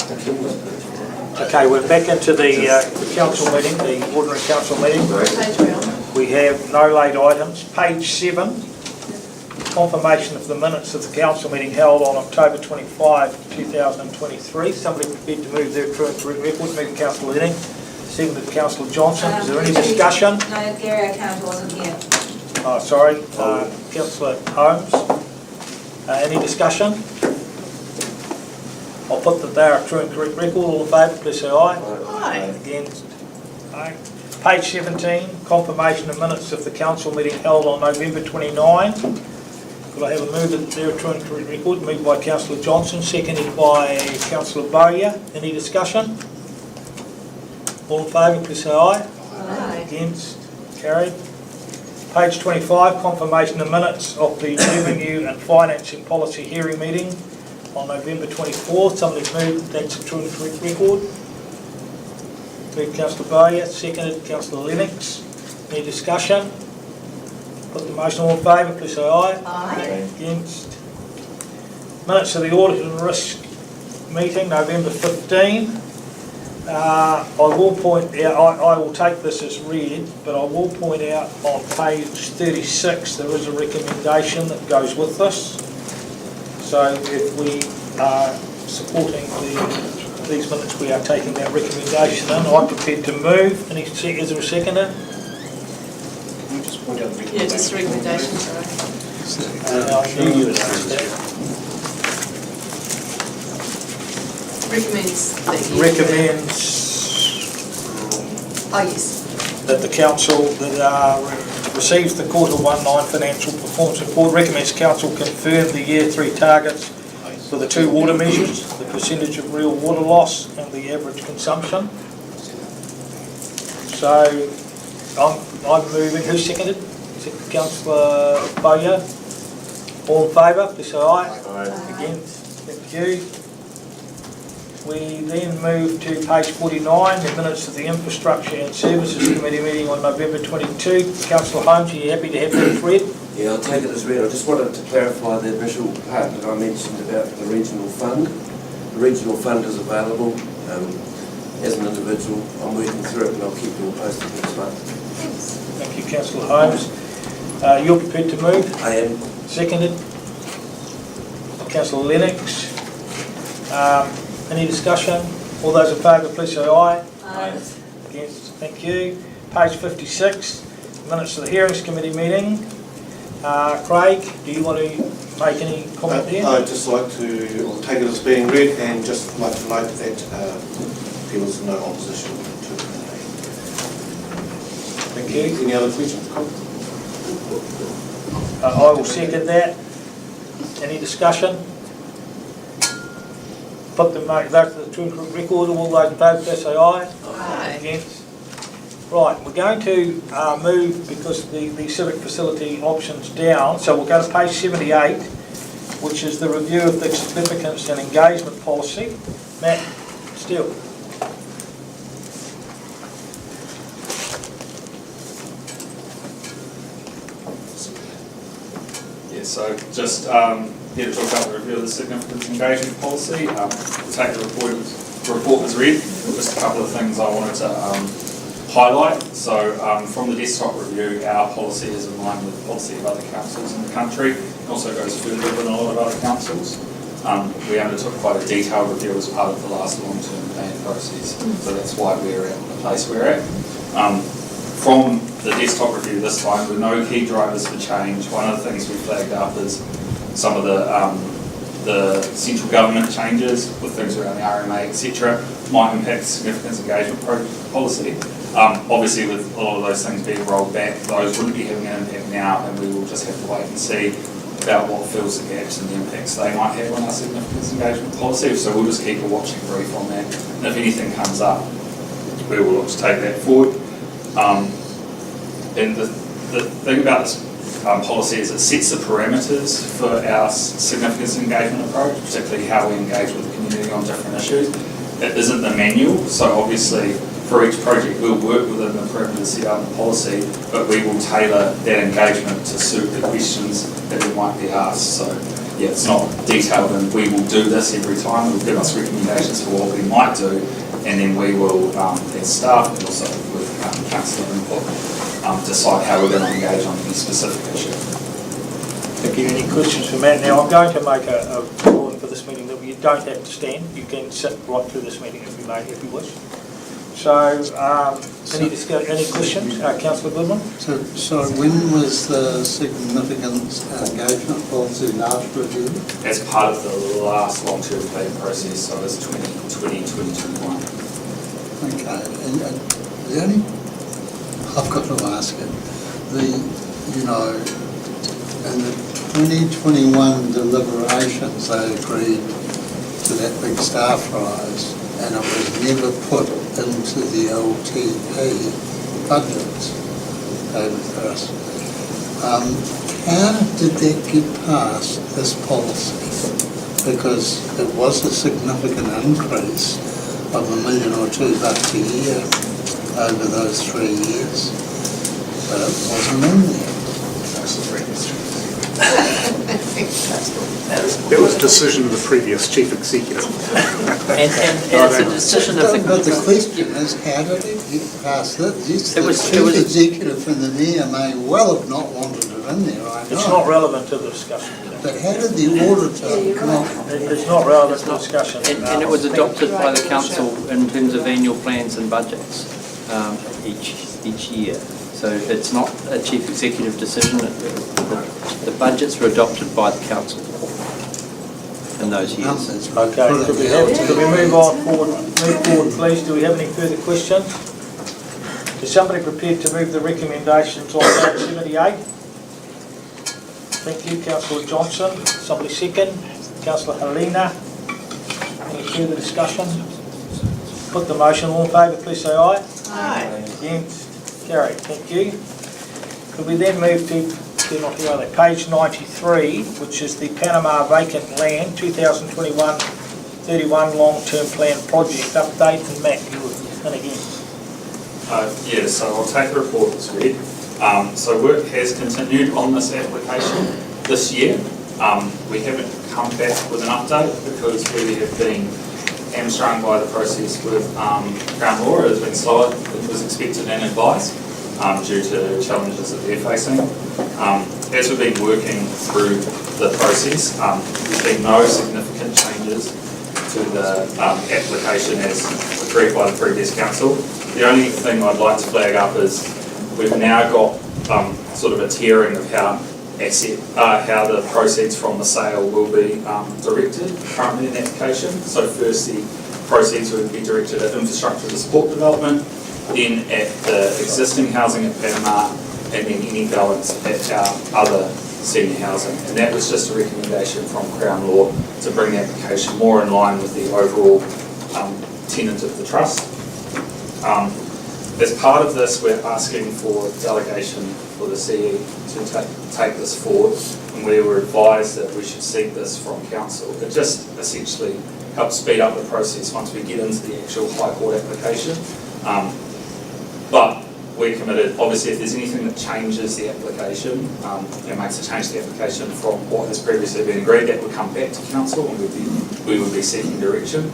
Okay, we're back into the council meeting, the ordinary council meeting. We have no late items. Page 7, confirmation of the minutes of the council meeting held on October 25, 2023. Somebody prepared to move their true and correct record. Moving Councillor Lenning, seconded Councillor Johnson. Is there any discussion? No, Gary O'Connor wasn't here. Oh, sorry. Councillor Holmes. Any discussion? I'll put that they are a true and correct record. All in favour, please say aye. Aye. Against? Aye. Page 17, confirmation of minutes of the council meeting held on November 29. Could I have a move that they're a true and correct record? Moved by Councillor Johnson, seconded by Councillor Bowyer. Any discussion? All in favour, please say aye. Aye. Against? Carried. Page 25, confirmation of minutes of the Revenue and Financing Policy hearing meeting on November 24th. Somebody's moved that's a true and correct record. Moved Councillor Bowyer, seconded Councillor Lennox. Any discussion? Put the motion. All in favour, please say aye. Aye. Against? Minutes of the Audit and Risk meeting, November 15. I will point out, I will take this as read, but I will point out on page 36 there is a recommendation that goes with this. So if we are supporting these minutes, we are taking that recommendation in. I'm prepared to move. Is there a seconder? Can you just point out the recommendation? Yeah, just recommendation, sorry. I knew you would ask that. Recommends that you... Recommends Oh, yes. that the council that receives the quarter 19 financial performance report, recommends council confirm the year 3 targets for the 2 water measures, the percentage of real water loss and the average consumption. So I'm moving. Who seconded? Councillor Bowyer. All in favour, please say aye. Aye. Against? Thank you. We then move to page 49, the minutes of the Infrastructure and Services Committee meeting on November 22. Councillor Holmes, are you happy to have that read? Yeah, I'll take it as read. I just wanted to clarify the initial part that I mentioned about the regional fund. The regional fund is available. As an individual, I'm working through it and I'll keep you all posted next month. Thank you, Councillor Holmes. You're prepared to move? I am. Seconded. Councillor Lennox. Any discussion? All those in favour, please say aye. Aye. Against? Thank you. Page 56, minutes of the Hearings Committee meeting. Craig, do you want to make any comment there? I'd just like to take it as being read and just like to note that there was no opposition to it. Thank you. Any other questions? I will second that. Any discussion? Put them those to the true and correct record. All those in favour, please say aye. Aye. Against? Right, we're going to move because the civic facility option's down. So we'll go to page 78, which is the review of the significance and engagement policy. Matt Steele. Yeah, so just here to talk about the review of the significance engagement policy. We'll take the report as read. Just a couple of things I wanted to highlight. So from the desktop review, our policy is in line with the policy of other councils in the country. It also goes further than a lot of other councils. We undertook quite a detailed review as part of the last long-term plan process. So that's why we're at the place we're at. From the desktop review this time, with no key drivers for change, one of the things we flagged up is some of the central government changes with things around the RMA, etc., might impact significance engagement policy. Obviously, with a lot of those things being rolled back, those wouldn't be having an impact now, and we will just have to wait and see about what fills the gaps and the impacts they might have on our significance engagement policy. So we'll just keep a watching brief on that, and if anything comes up, we will look to take that forward. And the thing about this policy is it sets the parameters for our significance engagement approach, particularly how we engage with the community on different issues. It isn't the manual, so obviously for each project we'll work within the parameters set out in the policy, but we will tailor that engagement to suit the questions that we might be asked. So yeah, it's not detailed and we will do this every time. It will give us recommendations for what we might do, and then we will, as staff and also with councillor input, decide how we're going to engage on any specific issue. Thank you. Any questions for Matt? Now, I'm going to make a ruling for this meeting that you don't have to stand. You can sit right through this meeting if you wish. So, any questions? Councillor Goodman? So when was the significant engagement policy last reviewed? As part of the last long-term planning process, so it's 2020, 2021. Okay, and the only, I've got to ask it, in the 2021 deliberations, they agreed to that big staff rise, and it was never put into the LTP budgets over for us. How did that get past this policy? Because it was a significant increase of $1 million or $2 a year over those 3 years, but it wasn't in there. It was a decision of the previous chief executive. And it's a decision of But the question is, how did it get past this? Yes, It the was- chief executive and the mayor may well have not wanted it in there, I know. It's not relevant to the discussion. But how did the auditor not? It's not relevant to the discussion. And it was adopted by the council in terms of annual plans and budgets each year. So it's not a chief executive decision. The budgets were adopted by the council in those years. Numbers. Okay, could we move forward, please? Do we have any further questions? Is somebody prepared to move the recommendations on page 78? Thank you, Councillor Johnson. Somebody second? Councillor Helena. Any further discussion? Put the motion, all in favour, please say aye. Aye. Against? Carried, thank you. Could we then move to, page 93, which is the Panama vacant land 2021-31 long-term plan project update, and Matt, you were in again. Yeah, so I'll take the report as read. So work has continued on this application this year. We haven't come back with an update because we have been hamstrung by the process with Crown Law. It has been slower than was expected and advised due to challenges that they're facing. As we've been working through the process, there's been no significant changes to the application as agreed by the previous council. The only thing I'd like to flag up is we've now got sort of a tiering of how the proceeds from the sale will be directed currently in the application. So firstly, proceeds would be directed at infrastructure to support development, then at the existing housing at Panama, and then any balance at our other senior housing. And that was just a recommendation from Crown Law to bring the application more in line with the overall tenant of the trust. As part of this, we're asking for delegation for the CE to take this forward, and we were advised that we should seek this from council. It just essentially helps speed up the process once we get into the actual High Court application. But we're committed, obviously if there's anything that changes the application, and makes a change to the application from what has previously been agreed, that would come back to council and we would be seeking direction.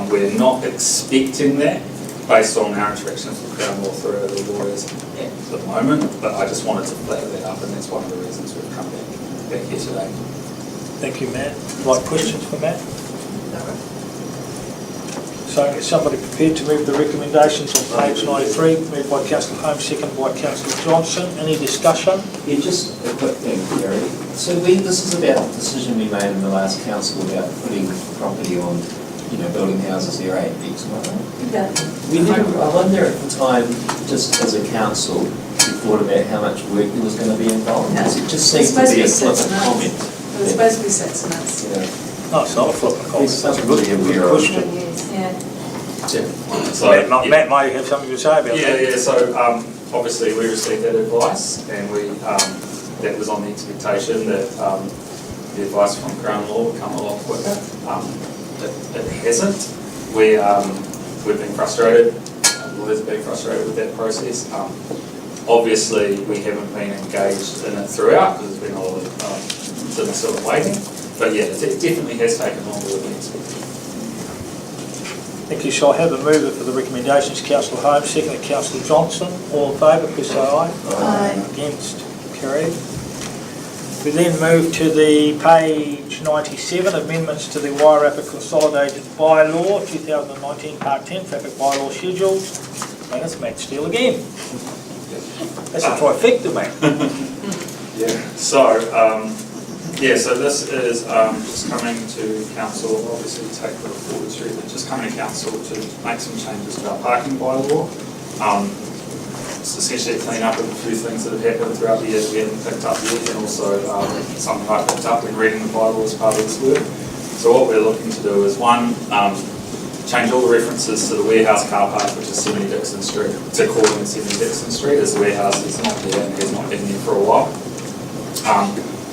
We're not expecting that, based on our interactions with Crown Law through the lawyers at the moment, but I just wanted to flag that up, and that's one of the reasons we've come back here today. Thank you, Matt. Like questions for Matt? So is somebody prepared to move the recommendations on page 93, moved by Councillor Holmes, second by Councillor Johnson? Any discussion? Yeah, just a quick thing, Gary. So this is about the decision we made in the last council about putting property on, building houses there 8 weeks, am I right? Yeah. I wonder at the time, just as a council, we thought about how much work there was going to be involved. No. It just seems to be a flippant comment. It was supposed to be 6 months. No, it's not a flip of It's something to be aware of. question. Yeah. So, Matt may have something to say about that. Yeah, so obviously we received that advice, and that was on the expectation that the advice from Crown Law would come a lot quicker. It hasn't. We've been frustrated, lawyers have been frustrated with that process. Obviously we haven't been engaged in it throughout because there's been a lot of sort of waiting. But yeah, it definitely has taken longer than we expected. Thank you. Shall I have a mover for the recommendations? Councillor Holmes, seconded Councillor Johnson. All in favour, please say aye. Aye. Against, carried. We then move to the page 97, amendments to the Wairarapa Consolidated Bylaw, 2019 Part 10, Traffic Bylaw Schedules. And it's Matt Steele again. That's a trifecta, mate. So this is just coming to council, obviously take the report as read, but just coming to council to make some changes to our parking bylaw. It's essentially a clean up of a few things that have happened throughout the year that we haven't picked up yet, and also something I picked up when reading the bylaw as part of this work. So what we're looking to do is one, change all the references to the warehouse car park, which is 70 Dixon Street, to calling it 70 Dixon Street, as the warehouse is not there and has not been there for a while.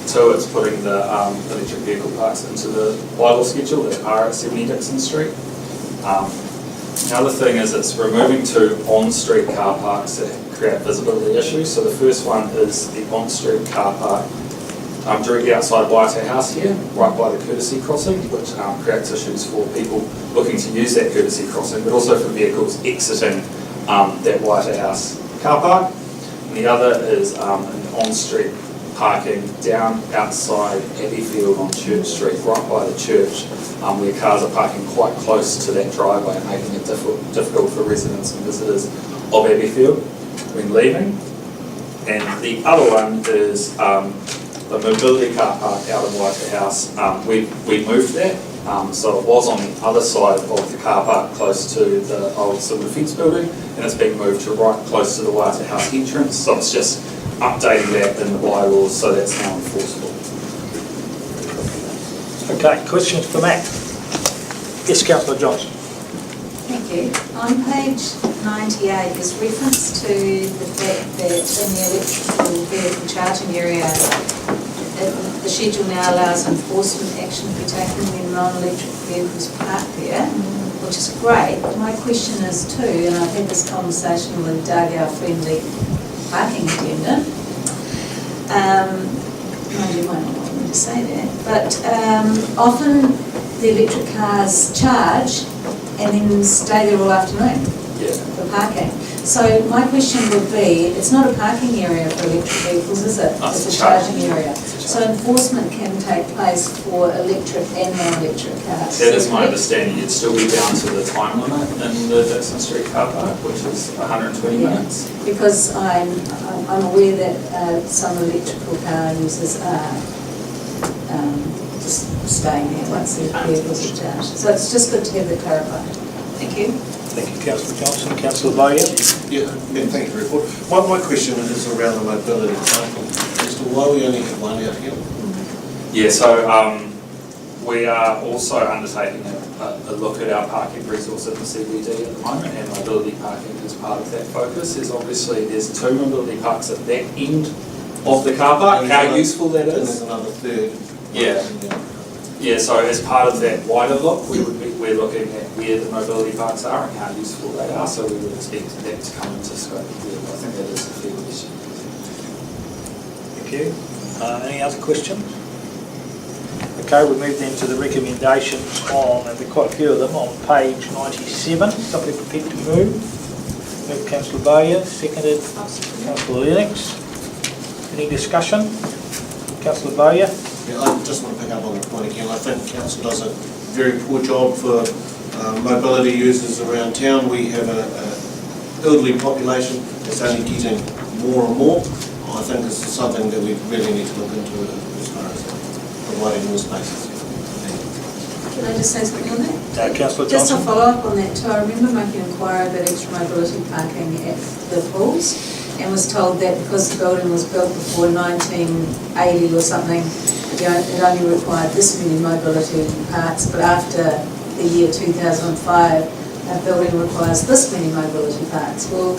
Two, it's putting the electric vehicle parks into the bylaw schedule that are at 70 Dixon Street. The other thing is it's removing two on-street car parks that create visibility issues. So the first one is the on-street car park directly outside Waite House here, right by the courtesy crossing, which creates issues for people looking to use that courtesy crossing, but also for vehicles exiting that Waite House car park. And the other is an on-street parking down outside Abbeyfield on Church Street, right by the church, where cars are parking quite close to that driveway and making it difficult for residents and visitors of Abbeyfield when leaving. And the other one is the mobility car park out of Waite House. We moved that, so it was on the other side of the car park close to the old civil defence building, and it's been moved to right close to the Waite House entrance, so it's just updating that in the bylaws so that's now enforceable. Okay, questions for Matt? Yes, Councillor Johnson. Thank you. On page 98, there's reference to the fact that in the electrical vehicle charging area, the schedule now allows enforcement action to be taken when non-electric vehicles park there, which is great. But my question is too, and I've had this conversation with Doug, our friendly parking attendant. Mind you might not want me to say that, but often the electric cars charge and then stay there all afternoon for parking. So my question would be, it's not a parking area for electric vehicles, is it? It's a charging area. So enforcement can take place for electric and non-electric cars. That is my understanding. You'd still be down to the time limit in the Dixon Street car park, which is 120 minutes. Because I'm aware that some electrical car users are just staying there once their vehicles are charged. So it's just good to have that clarified. Thank you. Thank you, Councillor Johnson. Councillor Bowyer. Yeah, thank you, report. My question is around the mobility parking. As to why we only have one out here? Yeah, so we are also undertaking a look at our parking resource at the CBD at the moment, and mobility parking is part of that focus. There's two mobility parks at that end of the car park. How useful that is? And there's another third. Yeah, so as part of that wider look, we're looking at where the mobility parks are and how useful they are, so we would expect that to come into scope. I think that is a fair question. Thank you. Any other questions? Okay, we move then to the recommendations on, and there are quite a few of them, on page 97. Somebody prepared to move? Move Councillor Bowyer, seconded Councillor Lennox. Any discussion? Councillor Bowyer? Yeah, I just want to pick up on the point again. I think council does a very poor job for mobility users around town. We have an elderly population that's only getting more and more. I think this is something that we really need to look into as far as providing more spaces. Can I just say something on that? Councillor Just Johnson. to follow up on that too, I remember making an inquiry about extra mobility parking at the pools and was told that because the building was built before 1980 or something, it only required this many mobility parks, but after the year 2005, a building requires this many mobility parks. Well,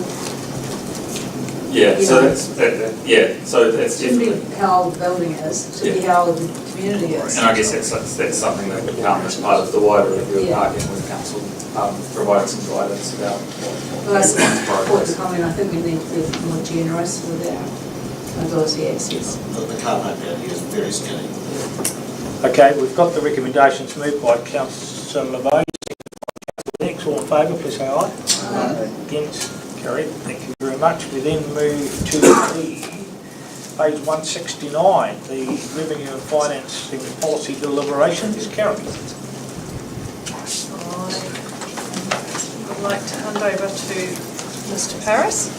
Yeah, you so know, that's shouldn't be definitely. how old the building is, it should be how old the community is. And I guess that's something that would come as part of the wider review of Yeah. parking with council, providing some guidance about. Well, I support the comment, I think we need to be more generous with our mobility access. The car park down here is very skinny. Okay, we've got the recommendations moved by Councillor Bowes. Next, all in favour, please say aye. Aye. Against, carried. Thank you very much. We then move to the page 169, the revenue and financing policy deliberations. Karen. I'd like to hand over to Mr. Paris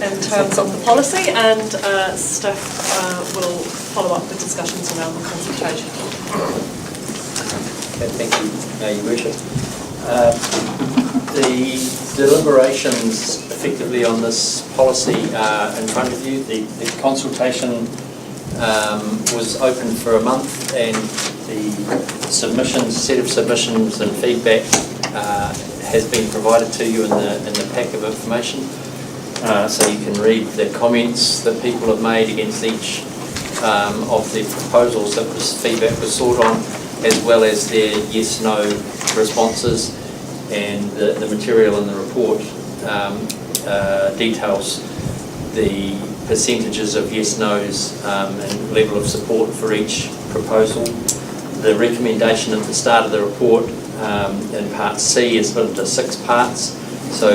in terms of the policy, and staff will follow up with discussions around the consultation. Okay, thank you, Your Worship. The deliberations effectively on this policy are in front of you. The consultation was open for a month, and the set of submissions and feedback has been provided to you in the pack of information. So you can read the comments that people have made against each of the proposals that feedback was sought on, as well as their yes/no responses, and the material in the report details the percentages of yes/nos and level of support for each proposal. The recommendation at the start of the report in part C is split into 6 parts. So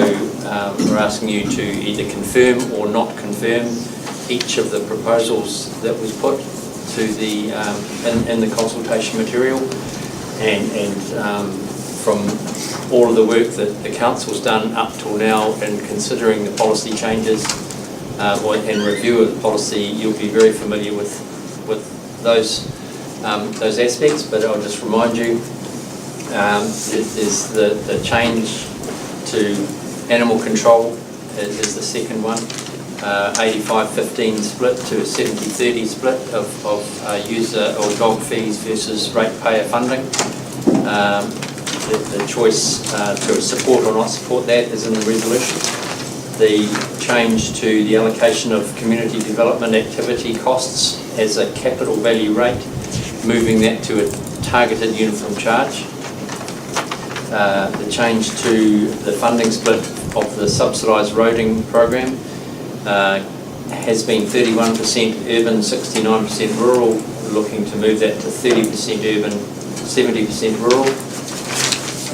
we're asking you to either confirm or not confirm each of the proposals that was put to the in the consultation material, and from all of the work that the council's done up till now in considering the policy changes and review of the policy, you'll be very familiar with those aspects. But I'll just remind you, there's the change to animal control is the second one. 85-15 split to a 70-30 split of user or dog fees versus ratepayer funding. The choice to support or not support that is in the resolution. The change to the allocation of community development activity costs as a capital value rate, moving that to a targeted uniform charge. The change to the funding split of the subsidised roading program has been 31% urban, 69% rural, looking to move that to 30% urban, 70% rural.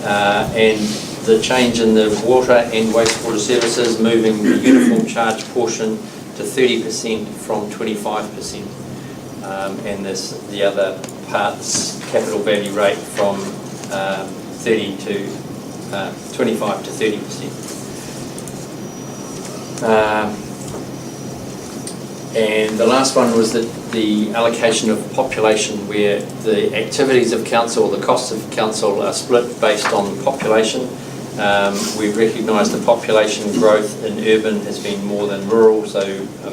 And the change in the water and wastewater services, moving the uniform charge portion to 30% from 25%. And the other parts, capital value rate from 30 to 25 to 30%. And the last one was that the allocation of population, where the activities of council, the costs of council are split based on population. We recognise the population growth in urban has been more than rural, so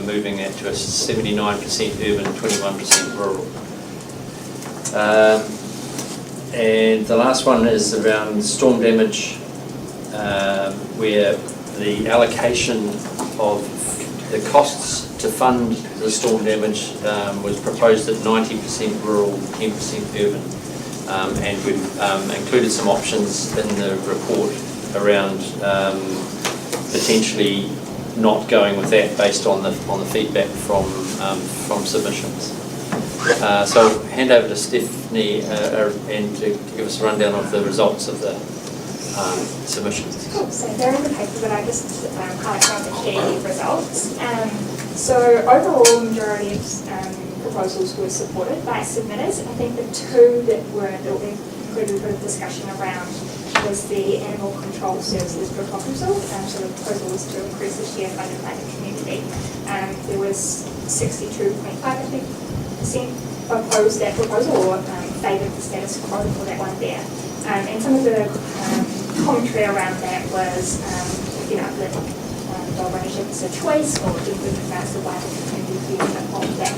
moving that to a 79% urban, 21% rural. And the last one is around storm damage, where the allocation of the costs to fund the storm damage was proposed at 90% rural, 10% urban. And we've included some options in the report around potentially not going with that based on the feedback from submissions. So I'll hand over to Stephanie and to give us a rundown of the results of the submissions. Cool. So they're in the paper, but I just highlight some of the key results. So overall, majority of proposals were supported by submitters. I think the two that included a bit of discussion around was the animal control services proposal. So the proposal was to increase the share funded by the community. There was 62.5% opposed that proposal or favoured the status quo for that one there. And some of the commentary around that was, that dog ownership is a choice, or do we advance the wider community view of that.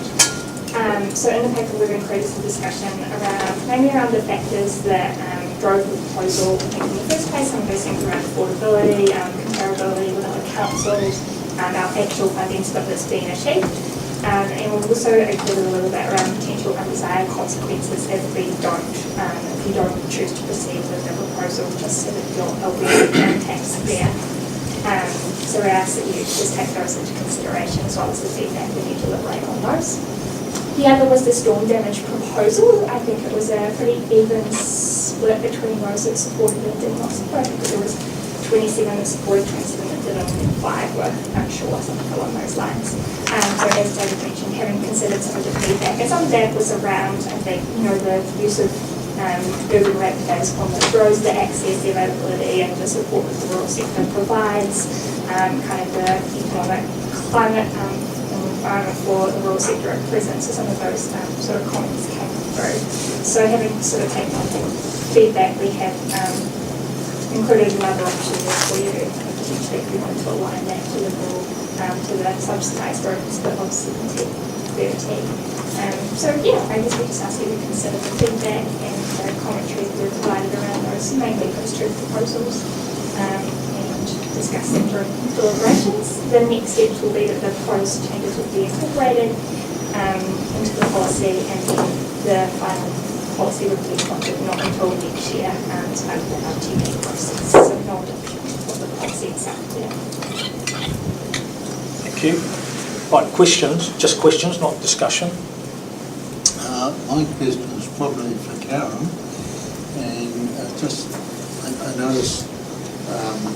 So in the paper we've included some discussion mainly around the factors that drove the proposal in the first place. Some of those things around affordability, comparability with other councils, our actual funding split that's being achieved. And we've also included a little bit around potential undesired consequences if you don't choose to proceed with the proposal, just so that you're aware of the impacts there. So we ask that you just take those into consideration as well as the feedback when you deliberate on those. The other was the storm damage proposal. I think it was a pretty even split between those that supported and did not support. I think there was 27 that supported, 27 that didn't, and 5 were unsure, something along those lines. So as David mentioned, having considered some of the feedback, and some of that was around, I think, the use of urban rapid on those roads, the access, the availability, and the support that the rural sector provides, kind of the economic climate environment for the rural sector at present. So some of those sort of comments came through. So having sort of taken on feedback, we have included another option there for you, potentially if you wanted to align that to the rural, to the subsidised roads, but obviously BRT. So yeah, I guess we just ask you to consider the feedback and the commentary that we've provided around those, mainly those 2 proposals, and discuss them during deliberations. The next steps will be that the proposed changes will be incorporated into the policy, and then the final policy will be adopted not until next year as part of the RTP process. So no adoption of the policy itself yet. Thank you. Right, questions, just questions, not discussion. My question is probably for Karen, and I noticed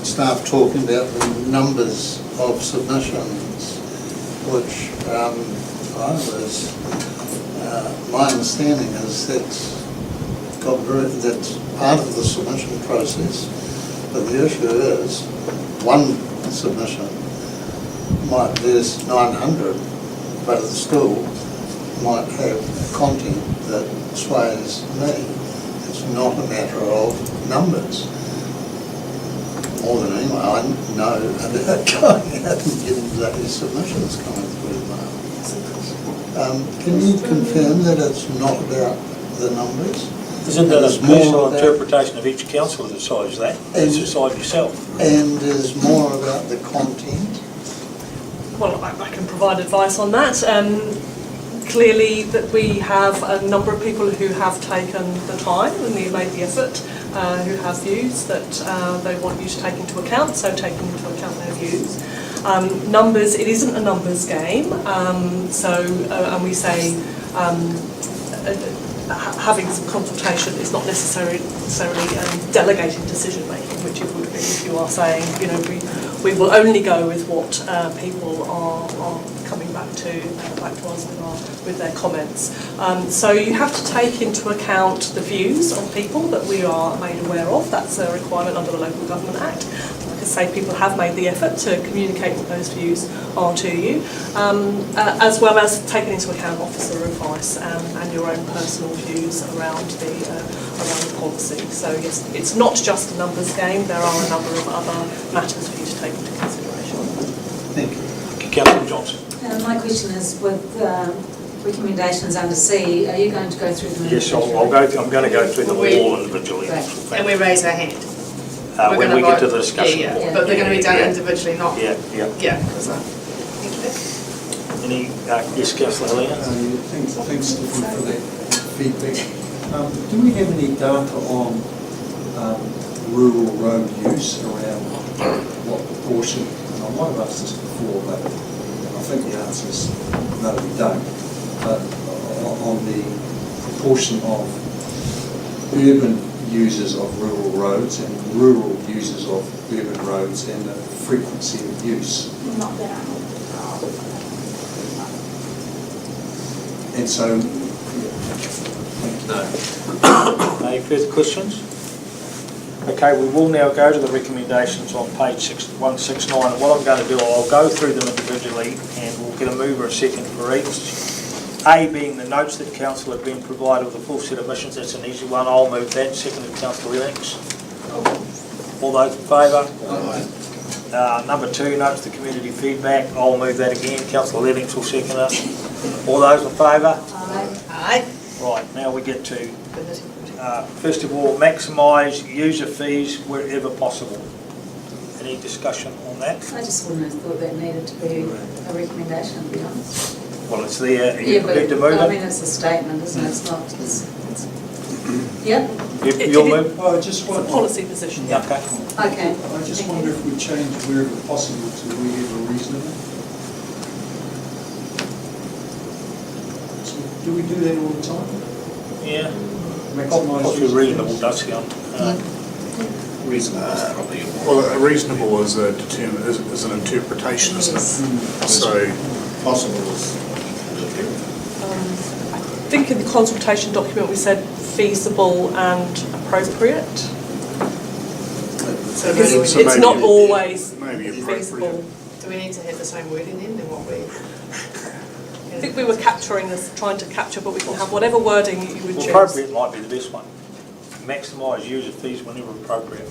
staff talking about the numbers of submissions, which my understanding is that's part of the submission process, but the issue is one submission there's 900, but it still might have content that sways me. It's not a matter of numbers. More than anyone, I know about going out and getting bloody submissions coming through now. Can you confirm that it's not about the numbers? Isn't that a personal interpretation of each council that decides that? You decide yourself. And is more about the content? Well, I can provide advice on that. Clearly that we have a number of people who have taken the time and they've made the effort, who have views that they want you to take into account, so taking into account their views. Numbers, it isn't a numbers game, and we say having some consultation is not necessarily delegating decision making, which it would be if you are saying, we will only go with what people are coming back to us with their comments. So you have to take into account the views of people that we are made aware of. That's a requirement under the Local Government Act. Like I say, people have made the effort to communicate what those views are to you, as well as taking into account officer advice and your own personal views around the policy. So yes, it's not just a numbers game. There are a number of other matters for you to take into consideration. Thank you. Councillor Johnson. My question is, with recommendations under C, are you going to go through them? Yes, I'm going to go through them all individually. Right. And we raise our hand. When we get to the discussion. Yeah. But they're going to be done individually, not... Yeah. Thank you. Any, yes, Councillor Helena? Thanks, Stephen, for that feedback. Do we have any data on rural road use around what proportion? And I might have asked this before, but I think the answer is no, we don't. But on the proportion of urban users of rural roads and rural users of urban roads and the frequency of use. Not that I know. And so, No. Any further questions? Okay, we will now go to the recommendations on page 169. And what I'm going to do, I'll go through them individually and we'll get a mover and second for each. A being the notes that council have been provided with a full set of missions. That's an easy one. I'll move that. Seconded Councillor Lennox. All those in favour? Aye. Number 2, notes the community feedback. I'll move that again. Councillor Lennox will second it. All those in favour? Aye. Right, now we get to, first of all, maximise user fees wherever possible. Any discussion on that? I just wouldn't have thought that needed to be a recommendation, to be honest. Well, it's there. Are you Yeah, prepared to but move I it? mean, it's a statement, isn't it? It's not, Yep, You'll move? I just It's a wonder, policy position. Okay. okay. I just Thank wonder you. if we change wherever possible to wherever reasonable. So do we do that all the time? Yeah. Maximise Possibly use of reasonable funds? does sound. Reasonable is probably. Well, reasonable is is an interpretation, isn't it? So, Possible is. I think in the consultation document we said feasible and appropriate. So Because maybe, So it's not maybe- always maybe feasible. appropriate. do we need to have the same wording then than what we? I think we were capturing this, trying to capture, but we can have whatever wording you would choose. Appropriate might be the best one. Maximise user fees whenever appropriate.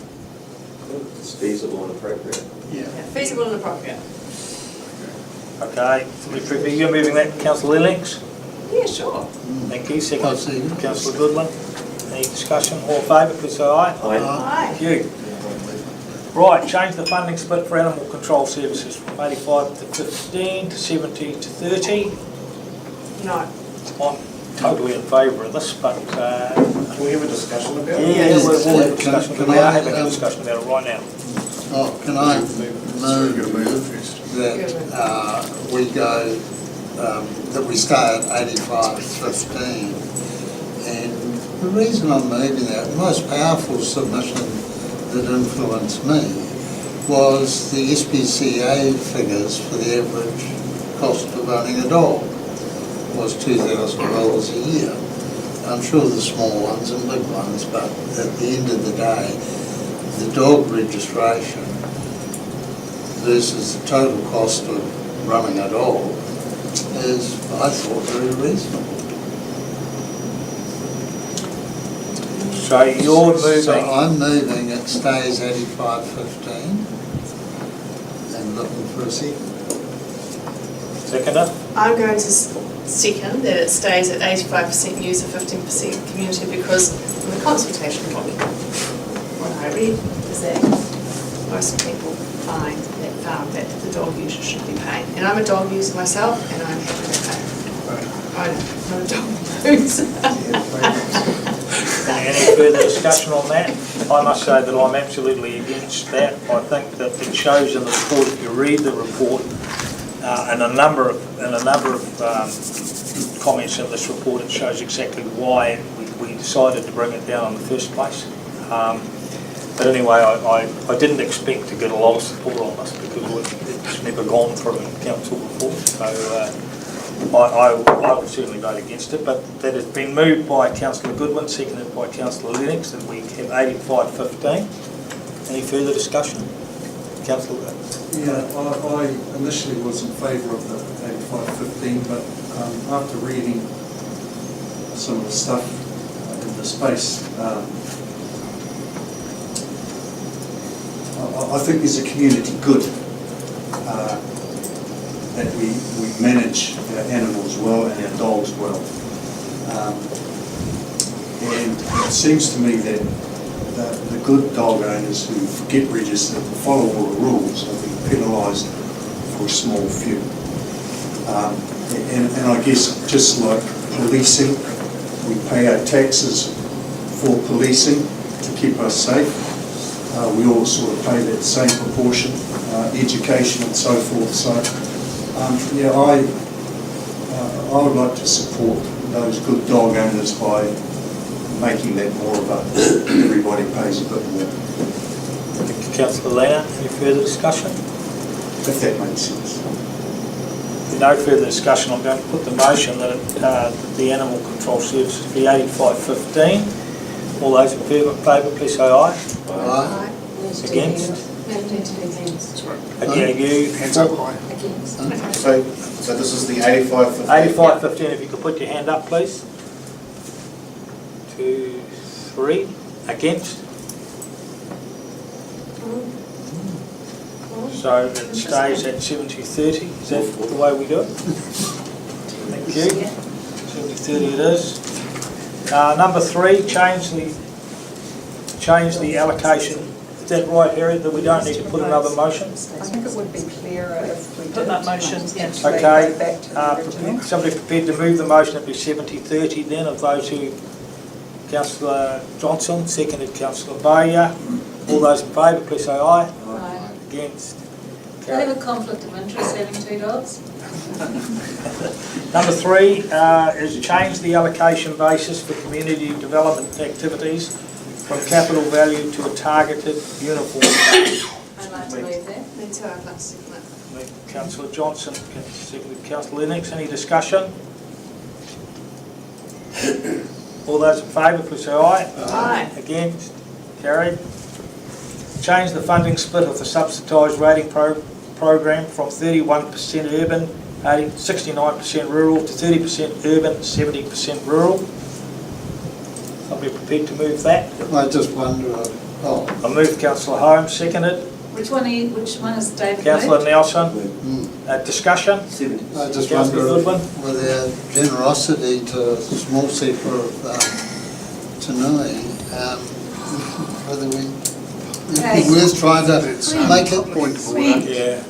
It's feasible and appropriate. Yeah, feasible and appropriate. Okay, you're moving that, Councillor Lennox? Yeah, sure. Thank you. I'll Second, second. Councillor Goodwin. Any discussion? All in favour, please say aye. Aye. Thank you. Right, change the funding split for animal control services from 85 to 15 to 70 to 30. No. I'm totally in favour of this, but Can we have a discussion about it? yeah, we'll have a discussion. Can We I, are having a discussion about it right now. Oh, can I so we're going to move move first. that we go, that we stay at 85-15? And the reason I'm moving that, the most powerful submission that influenced me was the SPCA figures for the average cost of owning a dog was $2,000 a year. I'm sure the small ones and big ones, but at the end of the day, the dog registration versus the total cost of running a dog is, I thought, very reasonable. So you're moving, So I'm moving, it stays 85-15 and looking for a second. seconder? I'm going to second that it stays at 85% user, 15% community, because in the consultation document, what I read is that most people found that the dog user should be paying. And I'm a dog user myself, and I'm happy to pay. I'm not a dog user. Any further discussion on that? I must say that I'm absolutely against that. I think that it shows in the report, if you read the report, and a number of comments in this report, it shows exactly why we decided to bring it down in the first place. But anyway, I didn't expect to get a lot of support on this because it's never gone through council before. So I will certainly vote against it, but that has been moved by Councillor Goodwin, seconded by Councillor Lennox, that we have 85-15. Any further discussion? Councillor? Yeah, I initially was in favour of the 85-15, but after reading some of the stuff in the space, I think there's a community good that we manage our animals well and our dogs well. And it seems to me that the good dog owners who get registered and follow all the rules are being penalised for a small few. And I guess just like policing, we pay our taxes for policing to keep us safe. We all sort of pay that same proportion, education and so forth. So, yeah, I would like to support those good dog owners by making that more of a, everybody pays a bit more. Thank you, Councillor Lana. Any further discussion? If that makes sense. No further discussion. I'm going to put the motion that the animal control services be 85-15. All those in favour, please say aye. Aye. Against? Against. Again, you? Hands up high. Against. So this is the 85-15? 85-15, if you could put your hand up, please. 2, 3. Against? So it stays at 70-30. Is that the way we do it? Thank you. 70-30 it is. Number 3, change the allocation. Is that right, Harry, that we don't need to put another motion? I think it would be clearer if we Put that motion, actually Okay, go back to the original. somebody prepared to move the motion, it'd be 70-30 then, of those who Councillor Johnson, seconded Councillor Bowyer. All those in favour, please say aye. Aye. Against? Do I have a conflict of interest having two dogs? Number 3 is change the allocation basis for community development activities from capital value to a targeted uniform. I'd like to move that. Me too, I'd like to second it. Councillor Johnson, seconded Councillor Lennox. Any discussion? All those in favour, please say aye. Aye. Against? Carried. Change the funding split of the subsidised rating program from 31% urban, 69% rural to 30% urban, 70% rural. Somebody prepared to move that? I just wonder, I moved Councillor Holmes, seconded. Which one is David Councillor moved? Nelson. Discussion? I just Councillor wonder Goodwin. with our generosity to small sector of Tanui, whether Okay. we're trying to make it. Point of order. Yeah.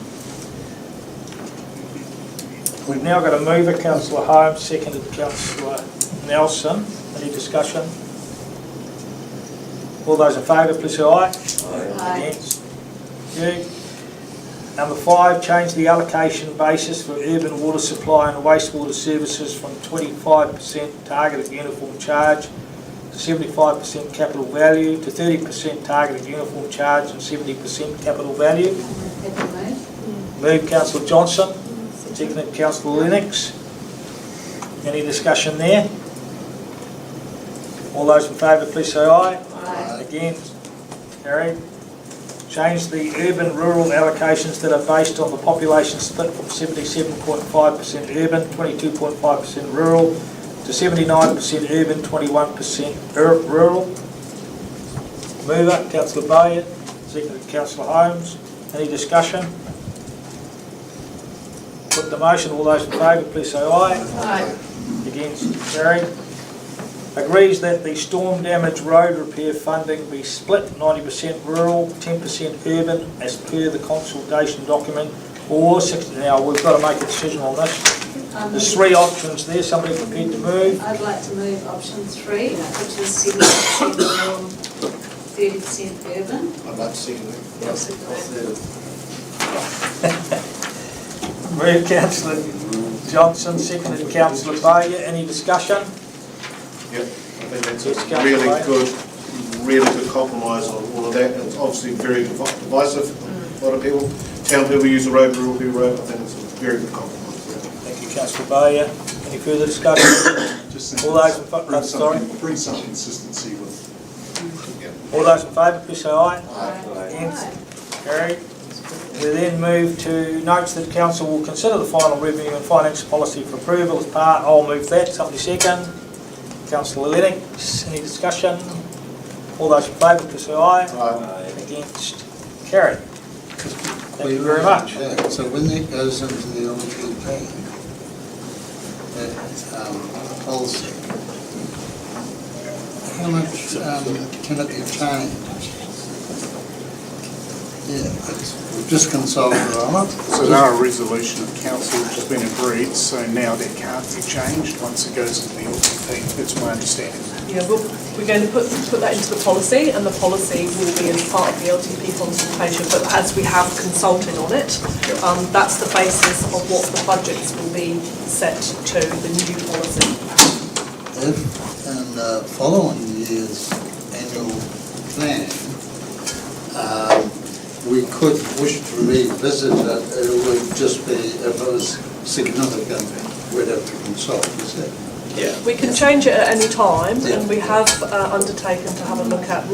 We've now got a mover, Councillor Holmes, seconded Councillor Nelson. Any discussion? All those in favour, please say aye. Aye. Against? Carried. Number 5, change the allocation basis for urban water supply and wastewater services from 25% targeted uniform charge to 75% capital value to 30% targeted uniform charge and 70% capital value. Happy move. Moved Councillor Johnson, seconded Councillor Lennox. Any discussion there? All those in favour, please say aye. Aye. Against? Carried. Change the urban-rural allocations that are based on the population split from 77.5% urban, 22.5% rural, to 79% urban, 21% rural. Mover, Councillor Bowyer, seconded Councillor Holmes. Any discussion? Put the motion, all those in favour, please say aye. Aye. Against? Carried. Agrees that the storm damage road repair funding be split 90% rural, 10% urban as per the consultation document, or 60. Now we've got to make a decision on this. There's 3 options there. Somebody prepared to move? I'd like to move option 3, which is 70% rural, 30% urban. I'd like to see that. I'll second that. Move Councillor Johnson, seconded Councillor Bowyer. Any discussion? Yep, I think that's Yes, a Councillor really good compromise on all of that. It's obviously very divisive for a lot of people. Town people use the road, rural people road. I think it's a very good compromise. Thank you, Councillor Bowyer. Any further discussion? Just All those in favour, sorry. bring some consistency with. All those in favour, please say aye. Aye. Against? Carried. We then move to notes that council will consider the final revenue and finance policy for approval as part. I'll move that. Somebody second. Councillor Lennox. Any discussion? All those in favour, please say aye. Aye. Against? Carried. Thank you very much. Yeah, so when that goes into the LGP, that policy, how much can it be changed? Yeah, we've just consulted on it. So now a resolution of council has been agreed, so now that can't be changed once it goes into the LTP. That's my understanding. Yeah, we're going to put that into the policy, and the policy will be as part of the LTP consultation, but as we have consulted on it, that's the basis of what the budgets will be set to, the new policy. If in the following year's annual plan, we could wish to revisit it, it would just be, if it was significant, we'd have to consult, is that? Yeah. We can change it at any time, and we have undertaken to have a look at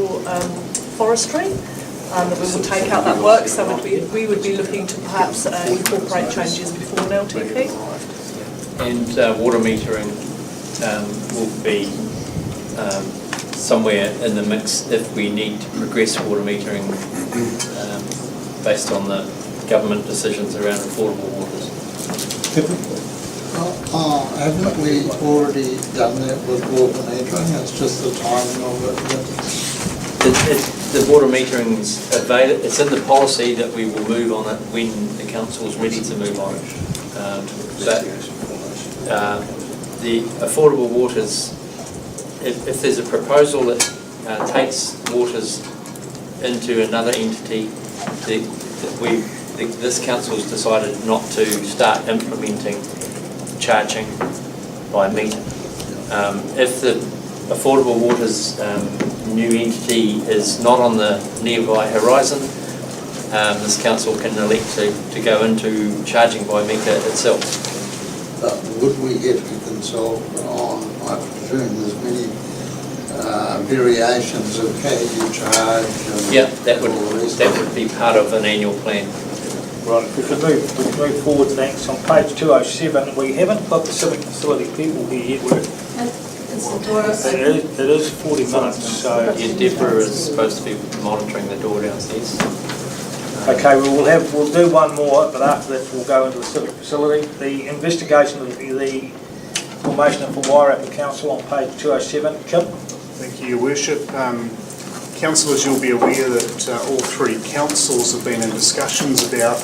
forestry, that we will take out that work, so we would be looking to perhaps incorporate changes before an LTP. And water metering will be somewhere in the mix if we need to progress water metering based on the government decisions around affordable waters. Haven't we already done that with water metering? It's just the timing of it. The water metering's available. It's in the policy that we will move on it when the council's ready to move on it. But the affordable waters if there's a proposal that takes waters into another entity, this council's decided not to start implementing charging by meter. If the Affordable Waters new entity is not on the nearby horizon, this council can elect to go into charging by meter itself. But would we have to consult on, I presume there's many variations of how you charge? Yeah, that would be part of an annual plan. Right, we can move forward, thanks. On page 207, we haven't got the civic facility people here yet. It's the door. It is 40 minutes, so... Yeah, Deborah is supposed to be monitoring the door downstairs. Okay, we'll do one more, but after that we'll go into the civic facility. The investigation of the formation of the Wairarapa Council on page 207. Kim? Thank you, Your Worship. Councillors, you'll be aware that all three councils have been in discussions about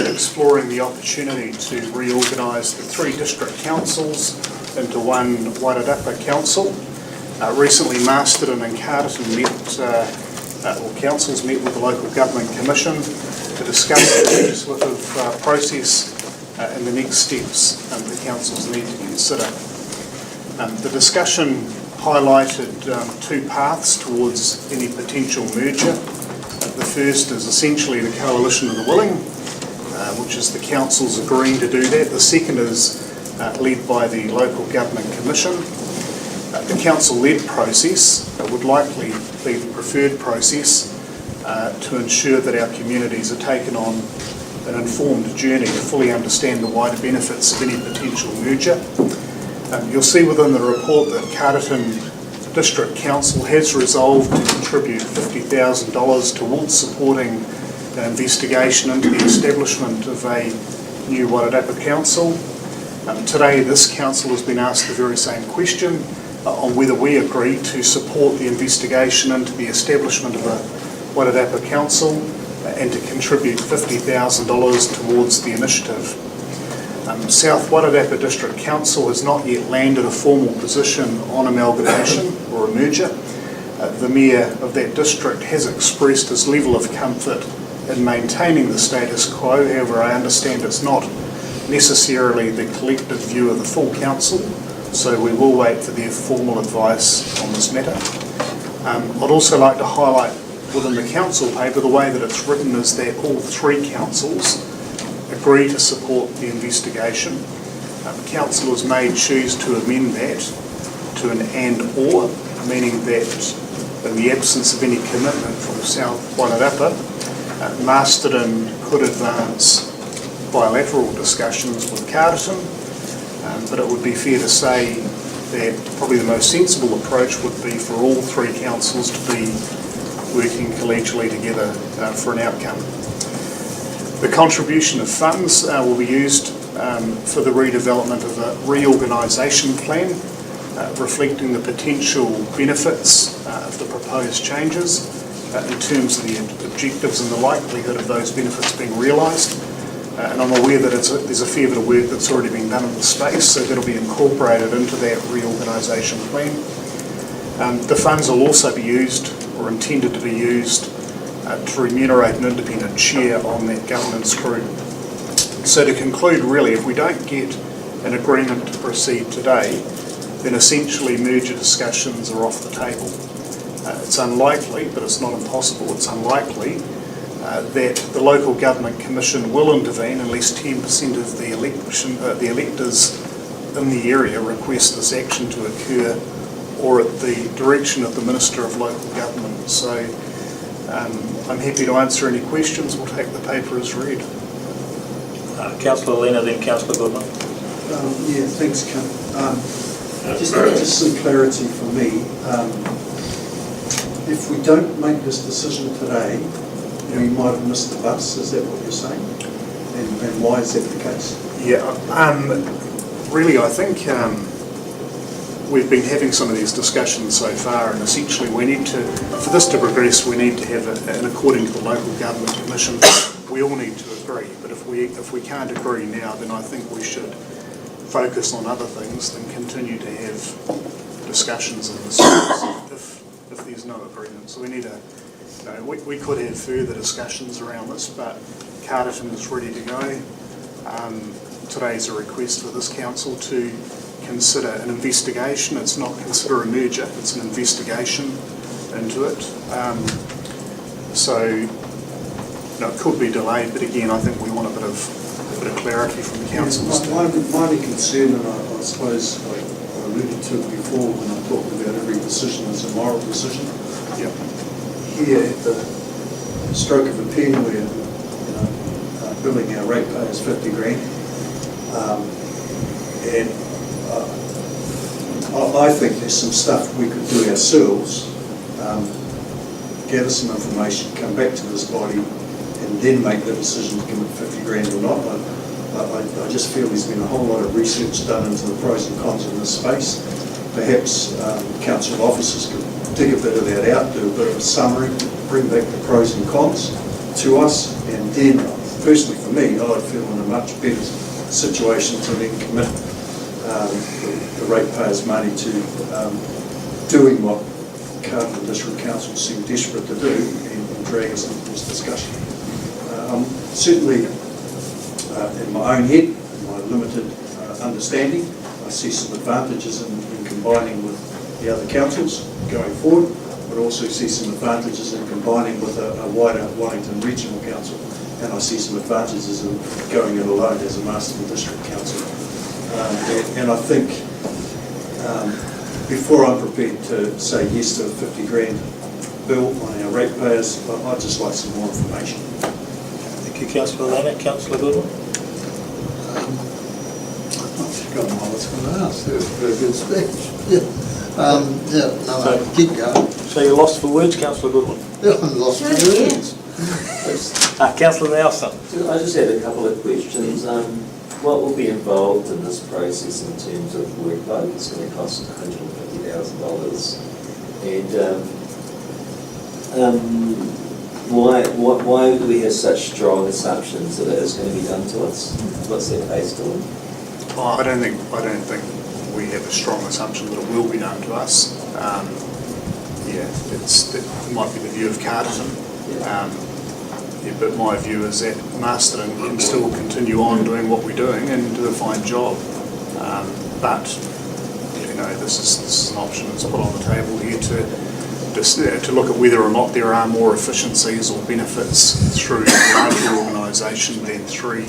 exploring the opportunity to reorganise the three district councils into one Wairarapa council. Recently, Masterton and Carterton councils met with the Local Government Commission to discuss the legislative process and the next steps the councils need to consider. The discussion highlighted two paths towards any potential merger. The first is essentially the coalition of the willing, which is the councils agreeing to do that. The second is led by the Local Government Commission. The council-led process would likely be the preferred process to ensure that our communities are taken on an informed journey to fully understand the wider benefits of any potential merger. You'll see within the report that Carterton District Council has resolved to contribute $50,000 towards supporting an investigation into the establishment of a new Wairarapa Council. Today this council has been asked the very same question on whether we agree to support the investigation into the establishment of a Wairarapa Council and to contribute $50,000 towards the initiative. South Wairarapa District Council has not yet landed a formal position on amalgamation or a merger. The Mayor of that district has expressed his level of comfort in maintaining the status quo. However, I understand it's not necessarily the collective view of the full council, so we will wait for their formal advice on this matter. I'd also like to highlight within the council paper the way that it's written is that all three councils agree to support the investigation. Councillors may choose to amend that to an and/or, meaning that in the absence of any commitment from South Wairarapa, Masterton could advance bilateral discussions with Carterton, but it would be fair to say that probably the most sensible approach would be for all three councils to be working collegially together for an outcome. The contribution of funds will be used for the redevelopment of a reorganisation plan, reflecting the potential benefits of the proposed changes in terms of the objectives and the likelihood of those benefits being realised. And I'm aware that there's a fair bit of work that's already been done in the space, so that'll be incorporated into that reorganisation plan. The funds will also be used, or intended to be used, to remunerate an independent chair on that governance group. So to conclude, really, if we don't get an agreement to proceed today, then essentially merger discussions are off the table. It's unlikely, but it's not impossible, it's unlikely that the Local Government Commission will intervene unless 10% of the electors in the area request this action to occur, or at the direction of the Minister of Local Government. So I'm happy to answer any questions. We'll take the paper as read. Councillor Lena, then Councillor Goodman. Yeah, thanks, Kim. Just some clarity for me. If we don't make this decision today, we might have missed the bus. Is that what you're saying? And why is that the case? Yeah, really, I think we've been having some of these discussions so far, and essentially we need to, for this to progress, we need to have and according to the Local Government Commission, we all need to agree. But if we can't agree now, then I think we should focus on other things than continue to have discussions in the schools if there's no agreement. So we need we could have further discussions around this, but Carterton is ready to go. Today's a request for this council to consider an investigation. It's not consider a merger, it's an investigation into it. So it could be delayed, but again, I think we want a bit of clarity from the council. My only concern, and I suppose I alluded to it before when I talked about every decision is a moral decision. Yep. Here at the stroke of a pen, we're billing our ratepayers 50 grand. And I think there's some stuff we could do ourselves, gather some information, come back to this body, and then make the decision to give it 50 grand or not. I just feel there's been a whole lot of research done into the pros and cons in this space. Perhaps council officers could dig a bit of that out, do a bit of a summary, bring back the pros and cons to us, and then, personally for me, I'd feel in a much better situation to then commit the ratepayers' money to doing what Carterton District Council seem desperate to do and drag us into this discussion. I'm certainly, in my own head, in my limited understanding, I see some advantages in combining with the other councils going forward, but also see some advantages in combining with a wider Wellington Regional Council, and I see some advantages in going it alone as a Masterton District Council. And I think before I'm prepared to say yes to a 50 grand bill on our ratepayers, I'd just like some more information. Thank you, Councillor Lana. Councillor Goodwin. I've forgotten what I was going to ask. That was a very good speech. Keep going. So you're lost for words, Councillor Goodwin? Yeah, I'm lost for words. Councillor Nelson. I just had a couple of questions. What will be involved in this process in terms of workload? It's going to cost $150,000. And why do we have such strong assumptions that it is going to be done to us? What's that based on? I don't think we have a strong assumption that it will be done to us. It might be the view of Carterton. But my view is that Masterton can still continue on doing what we're doing and do a fine job. But this is an option that's put on the table here to look at whether or not there are more efficiencies or benefits through a larger organisation than 3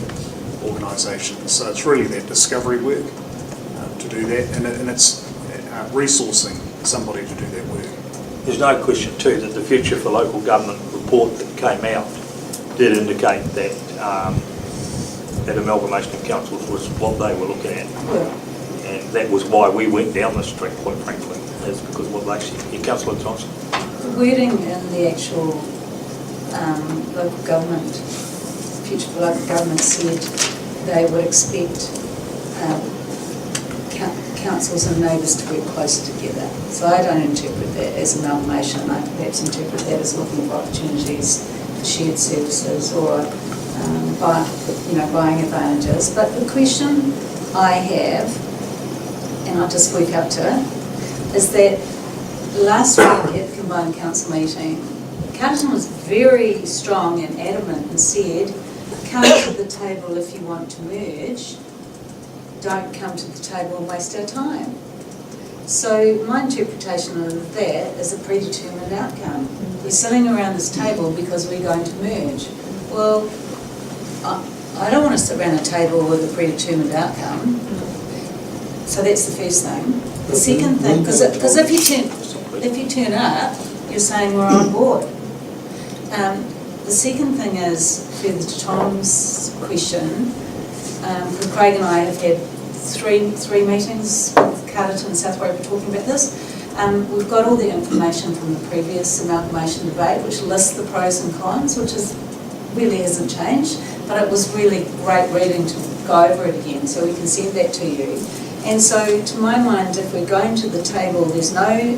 organisations. So it's really that discovery work to do that, and it's resourcing somebody to do that work. There's no question too that the Future for Local Government report that came out did indicate that that amalgamation of councils was what they were looking at. Yeah. And that was why we went down this street, quite frankly, is because of what they said. Councillor Johnson. The wording in the actual local government, Future for Local Government said they would expect councils and neighbours to work closer together. So I don't interpret that as amalgamation. I perhaps interpret that as looking for opportunities for shared services or buying advantages. But the question I have, and I'll just work up to it, is that last week at the combined council meeting, Carterton was very strong and adamant and said, come to the table if you want to merge, don't come to the table and waste our time. So my interpretation of that is a predetermined outcome. We're sitting around this table because we're going to merge. Well, I don't want to sit around a table with a predetermined outcome. So that's the first thing. The second thing, because if you turn up, you're saying we're on board. The second thing is, further to Tom's question, Craig and I have had three meetings with Carterton and South Roper talking about this. We've got all the information from the previous amalgamation debate, which lists the pros and cons, which really hasn't changed, but it was really great reading to go over it again, so we can send that to you. And so, to my mind, if we're going to the table, there's no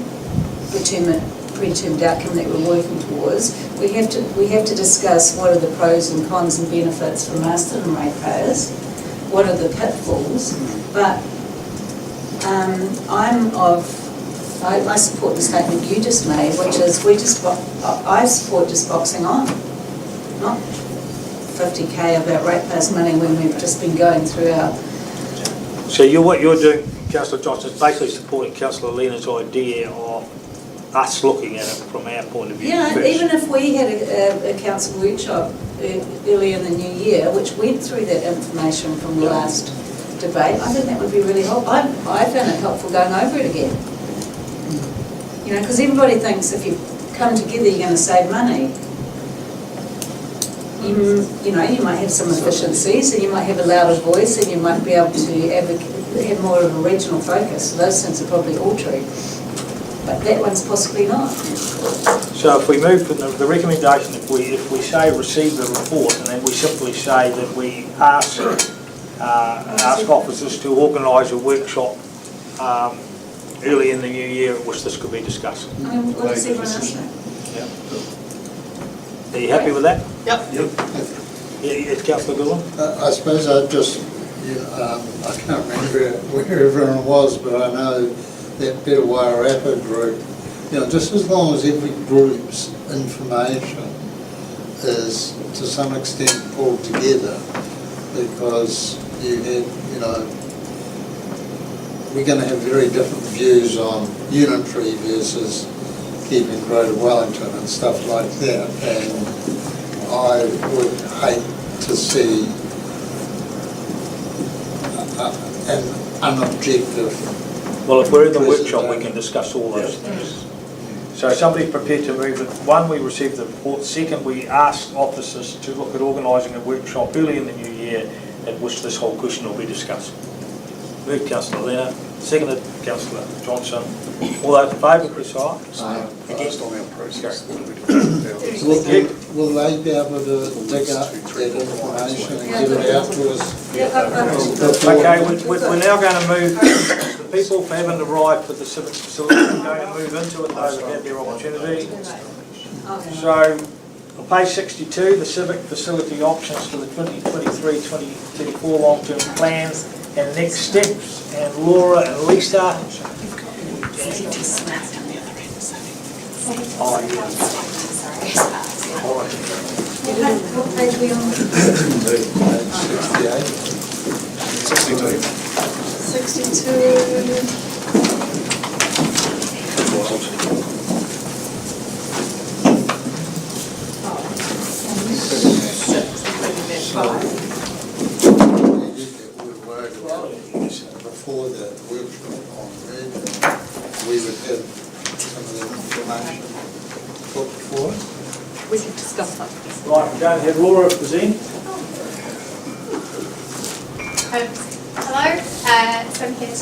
predetermined outcome that we're working towards. We have to discuss what are the pros and cons and benefits for Masterton ratepayers, what are the pitfalls, but I'm of I support the statement you just made, which is I support just boxing on, not 50k of our ratepayers' money when we've just been going through our. So what you're doing, Councillor Johnson, is basically supporting Councillor Lena's idea of us looking at it from our point of view Yeah, first. even if we had a council workshop early in the new year, which went through that information from the last debate, I think that would be really helpful. I found it helpful going over it again. You know, because everybody thinks if you come together you're going to save money. You know, you might have some efficiencies and you might have a louder voice and you might be able to have more of a regional focus. So those things are probably all true. But that one's possibly not. So if we move from the recommendation, if we say receive the report, and then we simply say that we ask officers to organise a workshop early in the new year at which this could be discussed. I mean, what does everyone else think? Are you happy with that? Yep. Yeah, Councillor Goodwin? I suppose I just, I can't remember where everyone was, but I know that Better Wairarapa group, just as long as every group's information is to some extent pulled together, because we're going to have very different views on unitary versus keeping Greater Wellington and stuff like that, and I would hate to see an unobjective. Well, if we're in the workshop, we can discuss all those things. So somebody's prepared to move that, one, we receive the report, second, we ask officers to look at organising a workshop early in the new year at which this whole question will be discussed. Moved Councillor Lena, seconded Councillor Johnson. All those in favour, please say aye. Against on our process. Will they be able to dig up that information and get it out to us? Okay, we're now going to move, the people who haven't arrived for the civic facility, we're going to move into it, those have had their opportunity. So, on page 62, the civic facility options for the 2023-2034 long-term plans and next steps, and Laura and Lisa. Oh, yeah. All right. What page are we on? Before the workshop on red, we would have some of the information put forward. We can discuss that. Right, we're going to have Laura present. Hello, so I'm here to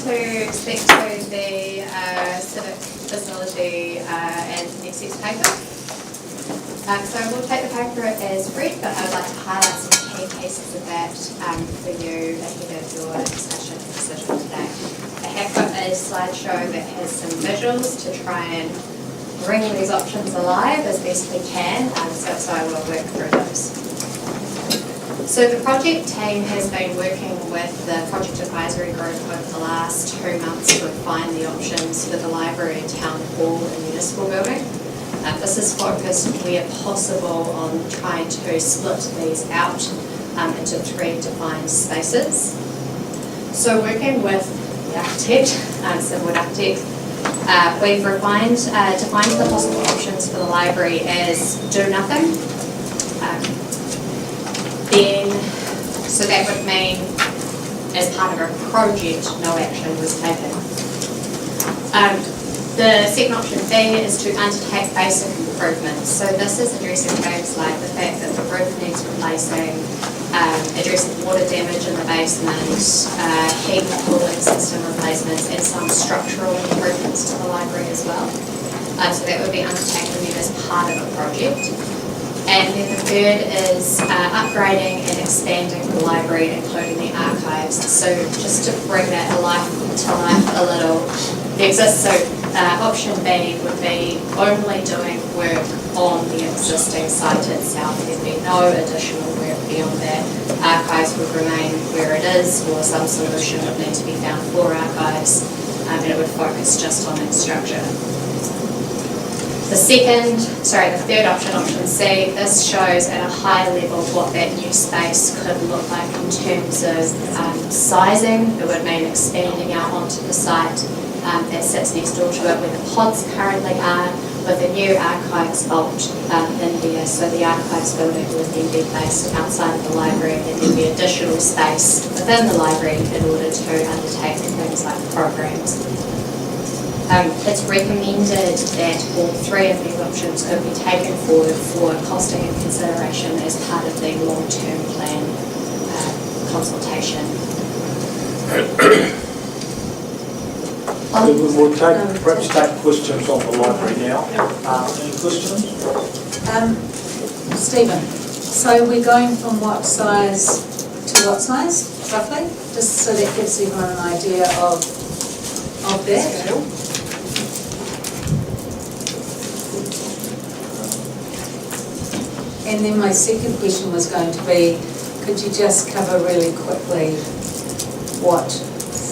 speak to the civic facility and next steps paper. So we'll take the paper as read, but I would like to highlight some key pieces of that for you ahead of your discussion and decision today. I have got a slideshow that has some visuals to try and bring these options alive as best we can, so I will work through those. So the project team has been working with the project advisory group over the last 2 months to refine the options for the library, town hall and municipal building. This is focused where possible on trying to split these out into 3 defined spaces. So working with the architect, civil architect, we've defined the possible options for the library as do nothing. So that would mean, as part of a project, no action was taken. The second option B is to undertake basic improvements. So this is addressing things like the fact that the roof needs replacing, addressing water damage in the basement, heat and cooling system replacements, and some structural improvements to the library as well. So that would be undertaken as part of a project. And then the third is upgrading and expanding the library, including the archives. So just to bring that to life a little, so option B would be only doing work on the existing site itself. There'd be no additional work beyond that. Archives would remain where it is, or some solution would need to be found for archives. and it would focus just on its structure. The third option, option C, this shows at a high level what that new space could look like in terms of sizing. It would mean expanding out onto the site that sits next door to it where the pods currently are, with a new archives vault in here. So the archives building would then be based outside of the library, and there'd be additional space within the library in order to undertake things like programs. It's recommended that all three of these options could be taken forward for costing and consideration as part of the long-term plan consultation. We'll perhaps take questions on the library now. Any questions? Stephen, so we're going from what size to what size, roughly? Just so that gives everyone an idea of that. And then my second question was going to be, could you just cover really quickly what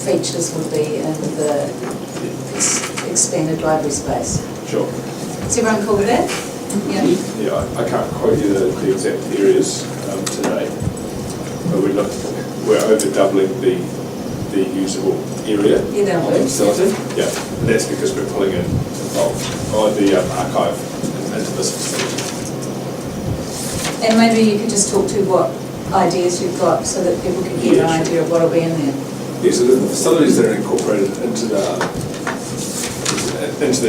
features would be in the expanded library space? Sure. Is everyone cool with that? Yeah. Yeah, I can't quote you the exact areas today, but we're over doubling the usable area of the facility. Yeah, and that's because we're pulling in the archive into this facility. And maybe you could just talk to what ideas you've got so that people can get an idea of what will be in there. Yeah, so the facilities that are incorporated into the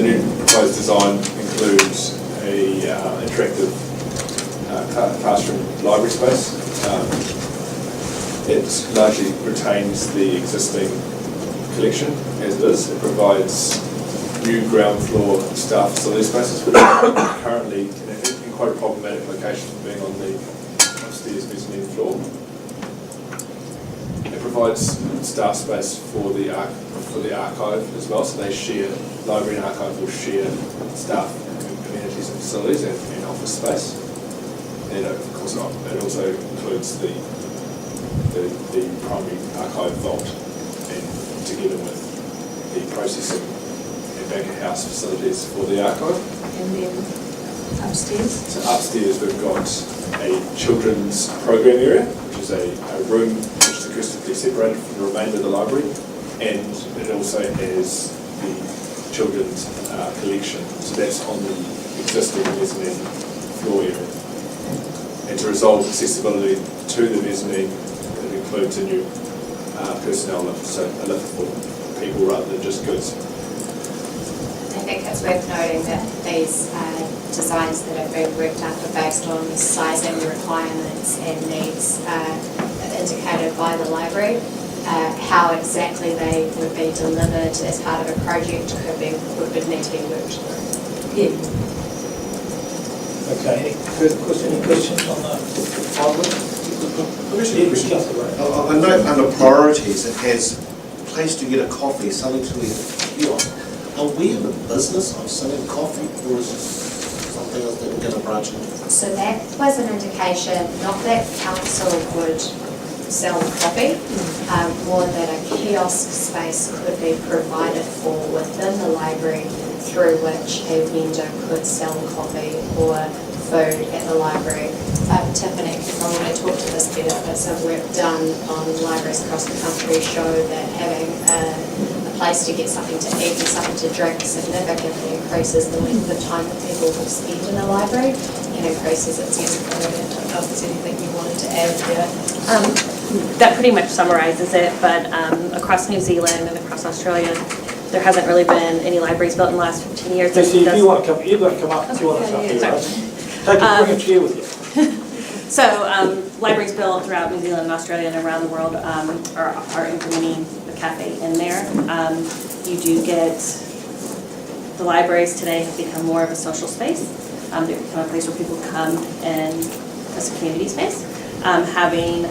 new proposed design includes a interactive classroom library space. It largely retains the existing collection as it is. It provides new ground floor staff facility spaces, which are currently in quite a problematic location, being on the upstairs mezzanine floor. It provides staff space for the archive as well, so they share, library and archive will share staff, amenities and facilities and office space. And of course it also includes the primary archive vault, and together with the processing and back of house facilities for the archive. And then upstairs? So upstairs we've got a children's program area, which is a room which is acoustically separated from the remainder of the library, and it also has the children's collection. So that's on the existing mezzanine floor area. And to resolve accessibility to the mezzanine, it includes a new personnel lift, so a lift for people rather than just goods. I think it's worth noting that these designs that have been worked up are based on sizing requirements and needs indicated by the library. How exactly they would be delivered as part of a project would need to be worked through. Yeah. Okay, any further questions? Any questions on the library? I note under priorities it has a place to get a coffee, something to eat, kiosk. Are we in the business of selling coffee, or is this something else that we're going to branch into? So that was an indication, not that council would sell coffee, more that a kiosk space could be provided for within the library through which a vendor could sell coffee or food at the library. Tiffany can probably talk to this better, but some work done on libraries across the country show that having a place to get something to eat and something to drink significantly increases the length of time that people will spend in the library and increases its usability. I don't know if there's anything you wanted to add there. That pretty much summarizes it, but across New Zealand and across Australia, there hasn't really been any libraries built in the last 15 years. Jesse, if you want to come, you've got to come up if you want to come here, right? Bring a chair with you. So libraries built throughout New Zealand and Australia and around the world are implementing the cafe in there. You do get, the libraries today have become more of a social space. They've become a place where people come and as a community space. Having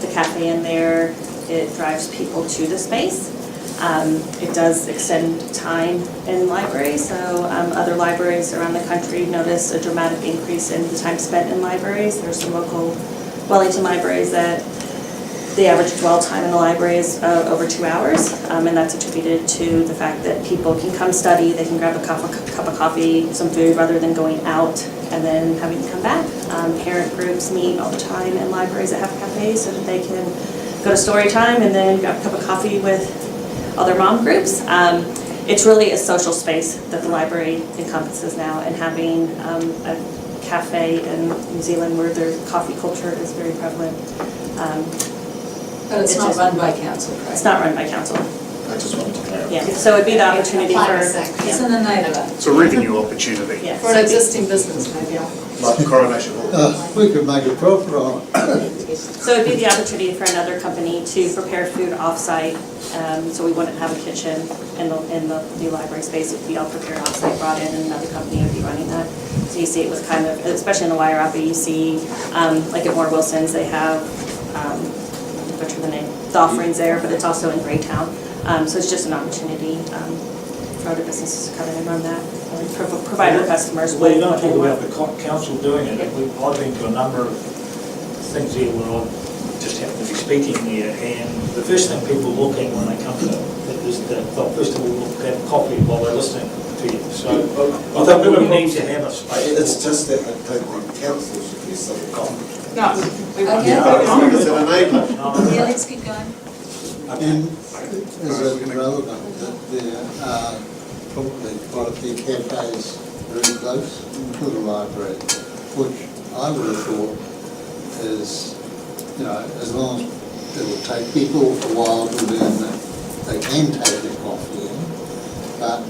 the cafe in there, it drives people to the space. It does extend time in libraries, so other libraries around the country notice a dramatic increase in the time spent in libraries. There's some local Wellington libraries that The average dwell time in the library is over 2 hours, and that's attributed to the fact that people can come study, they can grab a cup of coffee, some food, rather than going out and then having to come back. Parent groups meet all the time in libraries that have cafes so that they can go to story time and then grab a cup of coffee with other mom groups. It's really a social space that the library encompasses now, and having a cafe in New Zealand where their coffee culture is very prevalent. But it's not run by council, correct? It's not run by council. I just wanted to clarify. Yeah, so it'd be the opportunity for. It's an enabler. It's a revenue opportunity. Yeah. For an existing business, maybe. Like Coronation Hall. We could make a profit on it. So it'd be the opportunity for another company to prepare food off-site, so we wouldn't have a kitchen in the new library space. It'd be all prepared off-site, brought in, and another company would be running that. So you see it was kind of, especially in the Wairarapa, you see, like at Moore Wilson's, they have, butcher the name, the offerings there, but it's also in Greytown. So it's just an opportunity for other businesses to come in and run that, and provide our customers Well, with you don't what they talk want. about the council doing it. I've been to a number of things there where I just happen to be speaking there, and the first thing people look at when they come to it is that they'll first of all look at coffee while they're listening to you. So I think we need to have a space. It's just that I think the council should be some coffee. No. Okay. It's an enabler. Yeah, let's keep going. And is it relevant that there are probably quite a few cafes very close to the library, which I would have thought is, as long as it will take people a while to learn that they can take their coffee in, but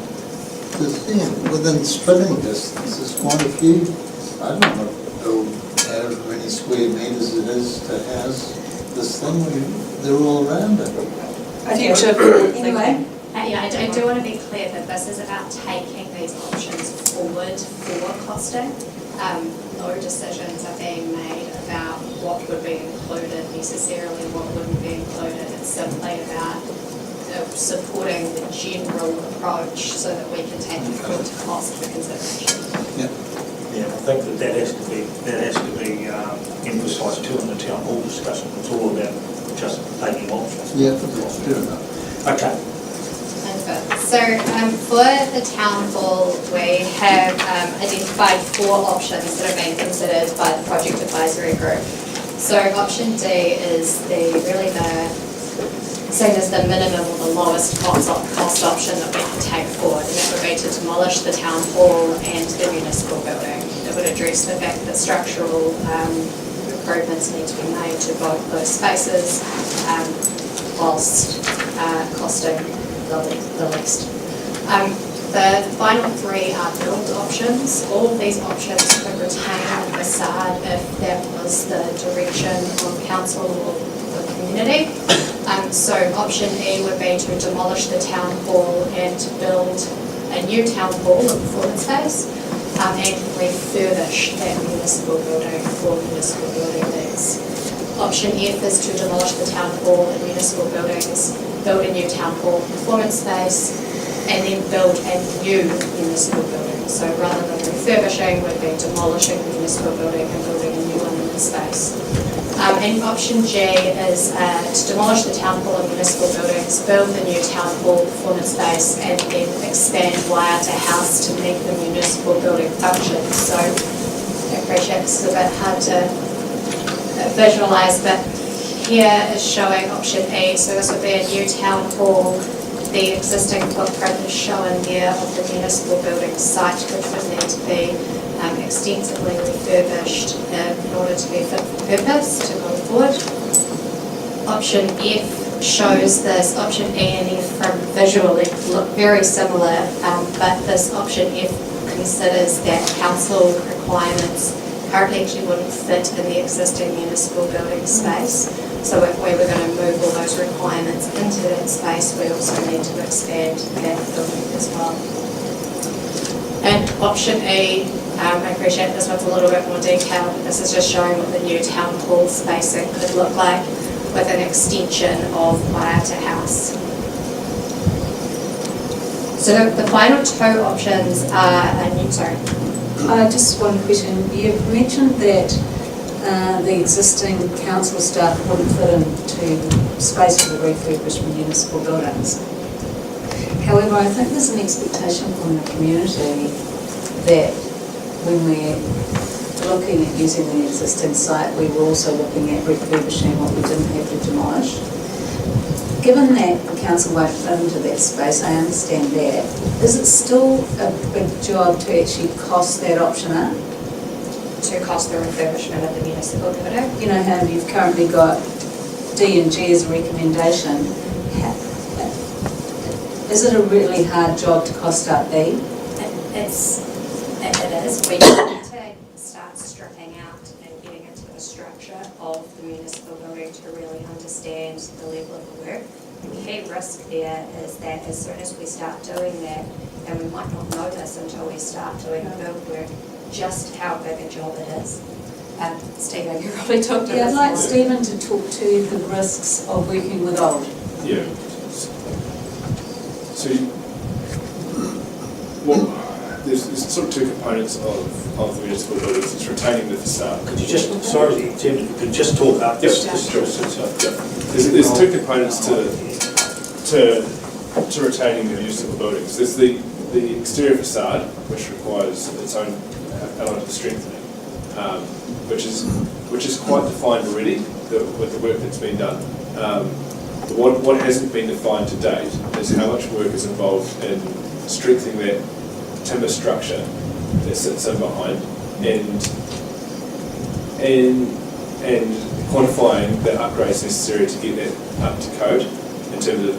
within spitting distance, there's quite a few. I don't want to build however many square metres it is to house this thing, they're all around it. Future. Anyway. Yeah, I do want to be clear that this is about taking these options forward for costing. No decisions are being made about what would be included necessarily, what wouldn't be included. It's simply about supporting the general approach so that we can take the full cost for consideration. Yeah, I think that has to be emphasised too in the town hall discussion. It's all about just taking options. Yeah, fair enough. Okay. So for the town hall, we have identified 4 options that are being considered by the project advisory group. So option D is really seen as the minimum or the lowest cost option that we can take forward, and that would be to demolish the town hall and the municipal building. It would address the fact that structural improvements need to be made to both those spaces whilst costing the least. The final 3 are build options. All of these options could retain the facade if that was the direction of council or the community. So option E would be to demolish the town hall and to build a new town hall and performance space and refurbish that municipal building for municipal building needs. Option F is to demolish the town hall and municipal buildings, build a new town hall performance space, and then build a new municipal building. So rather than refurbishing, we'd be demolishing the municipal building and building a new one in the space. And option G is to demolish the town hall and municipal buildings, build the new town hall performance space, and then expand Waiata House to meet the municipal building functions. So I appreciate this is a bit hard to visualise, but here is showing option E. So this would be a new town hall. The existing footprint is shown there of the municipal building site, which would need to be extensively refurbished in order to be fit for purpose to go forward. Option F shows this. Option E and F from visually look very similar, but this option F considers that council requirements currently actually wouldn't fit in the existing municipal building space. So if we were going to move all those requirements into that space, we also need to expand that building as well. And option E, I appreciate this one's a little bit more detailed, but this is just showing what the new town hall spacing could look like with an extension of Waiata House. So the final 2 options are, Just one question. You've mentioned that the existing council staff wouldn't fit into the space for the refurbished municipal buildings. However, I think there's an expectation from the community that when we're looking at using the existing site, we were also looking at refurbishing what we didn't have to demolish. Given that the council won't fit into that space, I understand that. Is it still a big job to actually cost that option up? To cost the refurbishment of the municipal building. You know how you've currently got D&G as a recommendation. Is it a really hard job to cost up B? It is. We need to start stripping out and getting into the structure of the municipal building to really understand the level of the work. The key risk there is that as soon as we start doing that, and we might not know this until we start doing build work, just how big a job it is. Stephen, you probably talked to Yeah, this I'd like more. Stephen to talk to the risks of working with old. Yeah. So, well, there's sort of two components of the municipal buildings. It's retaining the facade. Could you just, sorry, Tim, you could just talk up. Yes, sure. There's two components to retaining the municipal buildings. There's the exterior facade, which requires its own element of strengthening, which is quite defined already with the work that's been done. What hasn't been defined to date is how much work is involved in strengthening that timber structure that sits in behind and quantifying the upgrades necessary to get that up to code in terms of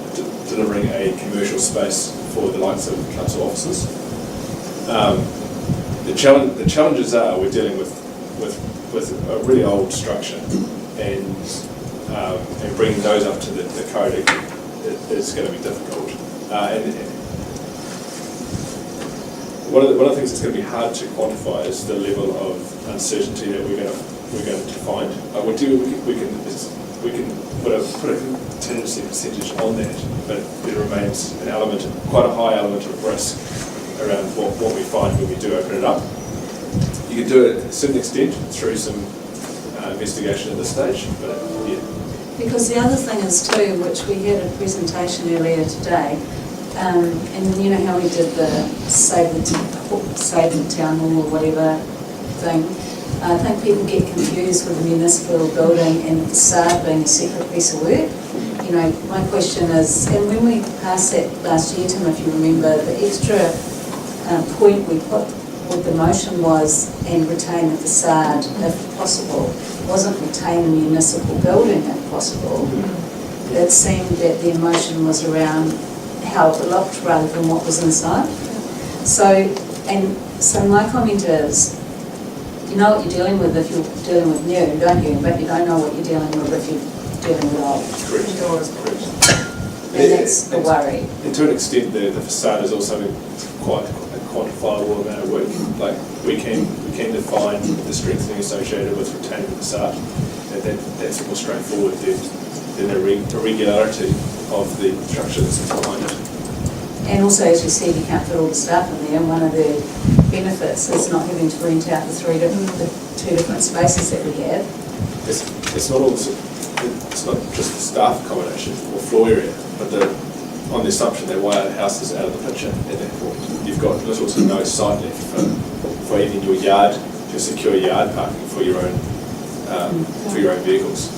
delivering a commercial space for the likes of council offices. The challenges are we're dealing with a really old structure and bringing those up to the code is going to be difficult. One of the things that's going to be hard to quantify is the level of uncertainty that we're going to find. We can put a contingency percentage on that, but it remains an element, quite a high element of risk around what we find when we do open it up. You can do it to a certain extent through some investigation at this stage, but yeah. Because the other thing is too, which we had a presentation earlier today, and you know how we did the Save the Town Hall or whatever thing. I think people get confused with the municipal building and the facade being a separate piece of work. You know, my question is, and when we passed that last year, Tim, if you remember, the extra point we put with the motion was, and retain the facade if possible, wasn't retain the municipal building if possible. It seemed that the emotion was around how it looked rather than what was inside. So my comment is, you know what you're dealing with if you're dealing with new, don't you? But you don't know what you're dealing with if you're dealing with old. Correct. And that's the worry. And to an extent, the facade is also quite a quantifiable amount of work. Like we can define the strengthening associated with retaining the facade. That's more straightforward than the irregularity of the structure that's behind it. And also, as you said, you can't put all the staff in there, and one of the benefits is not having to rent out the two different spaces that we have. It's not just the staff accommodation or floor area, but on the assumption that way the house is out of the picture at that point. You've got little to no site left for even your yard, to secure yard parking for your own vehicles.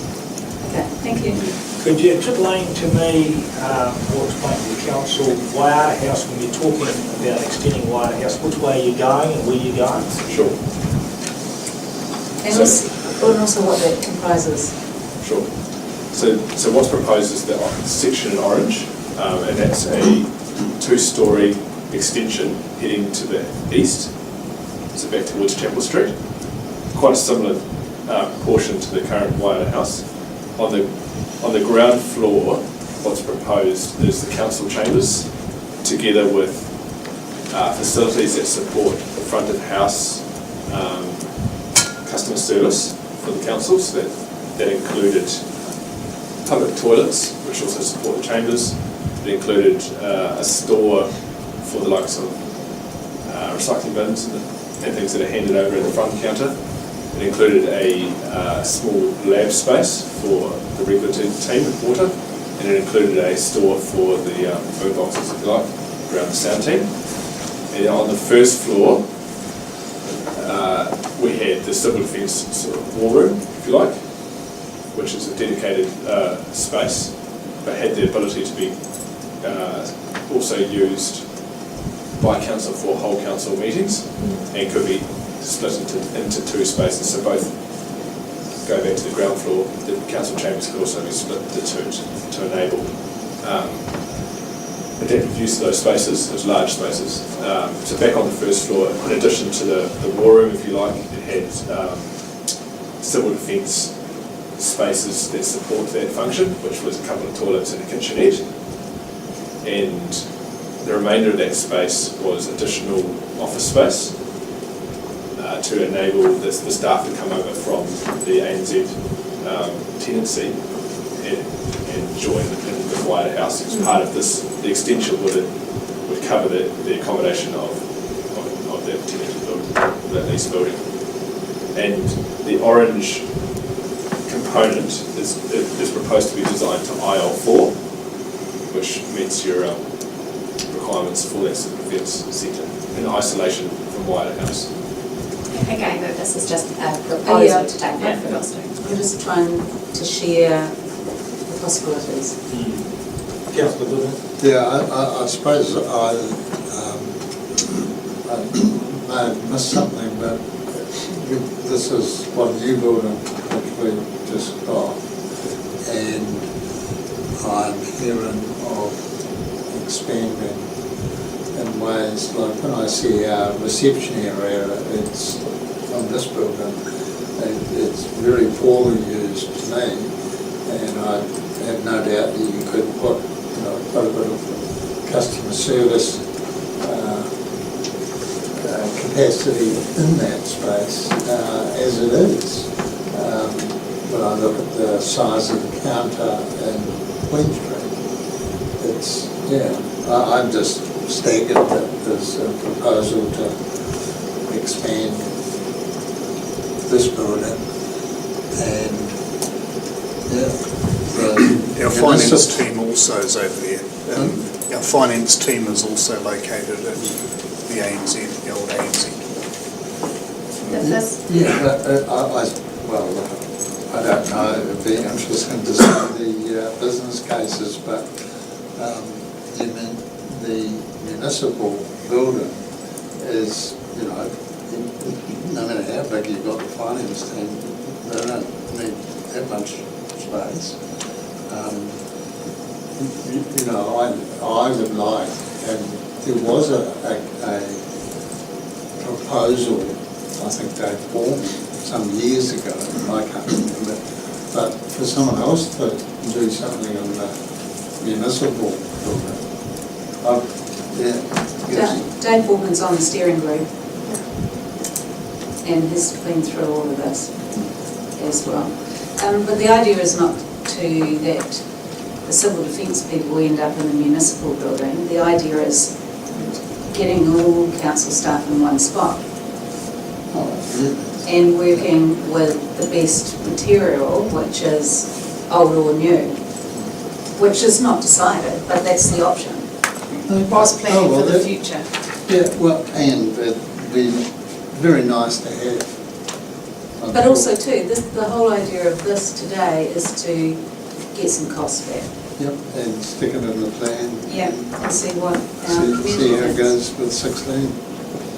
Okay, thank you. Could you explain to me, or explain to the council, Waiata House, when you're talking about extending Waiata House, which way are you going and where you're going? Sure. And also what that comprises. Sure. So what's proposed is the section in orange, and that's a two-storey extension heading to the east, so back towards Chapel Street. Quite a similar portion to the current Waiata House. On the ground floor, what's proposed is the council chambers, together with facilities that support the front of house customer service for the council. So that included public toilets, which also support the chambers. It included a store for the likes of recycling bins and things that are handed over at the front counter. It included a small lab space for the regulatory team with water, and it included a store for the food boxes, if you like, around the sound team. And on the first floor, we had the civil defence sort of war room, if you like, which is a dedicated space, but had the ability to be also used by council for whole council meetings, and could be split into two spaces. So both go back to the ground floor. The council chambers could also be split into two to enable adaptive use of those spaces, those large spaces. So back on the first floor, in addition to the war room, if you like, it had civil defence spaces that support that function, which was a couple of toilets and a kitchenette. And the remainder of that space was additional office space to enable the staff to come over from the ANZ tenancy and join in the wider house. As part of this, the extension would cover the accommodation of that tenanted building, that leased building. And the orange component is proposed to be designed to IL4, which meets your requirements for that defence centre in isolation from wider house. Again, though, this is just a proposal to take that for Gloucester. We're just trying to share the possibilities. Councillor Goodman? Yeah, I suppose I may have missed something, but this is one new building which we just got, and I'm hearing of expanding in ways like when I see our reception area, it's on this building, it's very poorly used to me, and I have no doubt that you could put quite a bit of customer service capacity in that space as it is. When I look at the size of the counter in Queen Street, it's, I'm just staggered that there's a proposal to expand this building, and our finance team also is over there. Our finance team is also located in the ANZ, the old ANZ. I don't know, it'd be interesting to see the business cases, but you mean the municipal building is, no matter how big you've got the finance team, they don't need that much space. I would like, and there was a proposal, I think they formed some years ago, I can't remember, but for someone else to do something in the municipal building. Dave Borman's on the steering group, and has been through all of this as well. But the idea is not that the civil defence people end up in the municipal building. The idea is getting all council staff in one spot and working with the best material, which is old or new, which is not decided, but that's the option. Was planning for the future. Yeah, well, and it'd be very nice to have. But also too, the whole idea of this today is to get some costs back. Yep, and stick it in the plan. Yeah, and see what see how it goes with 16.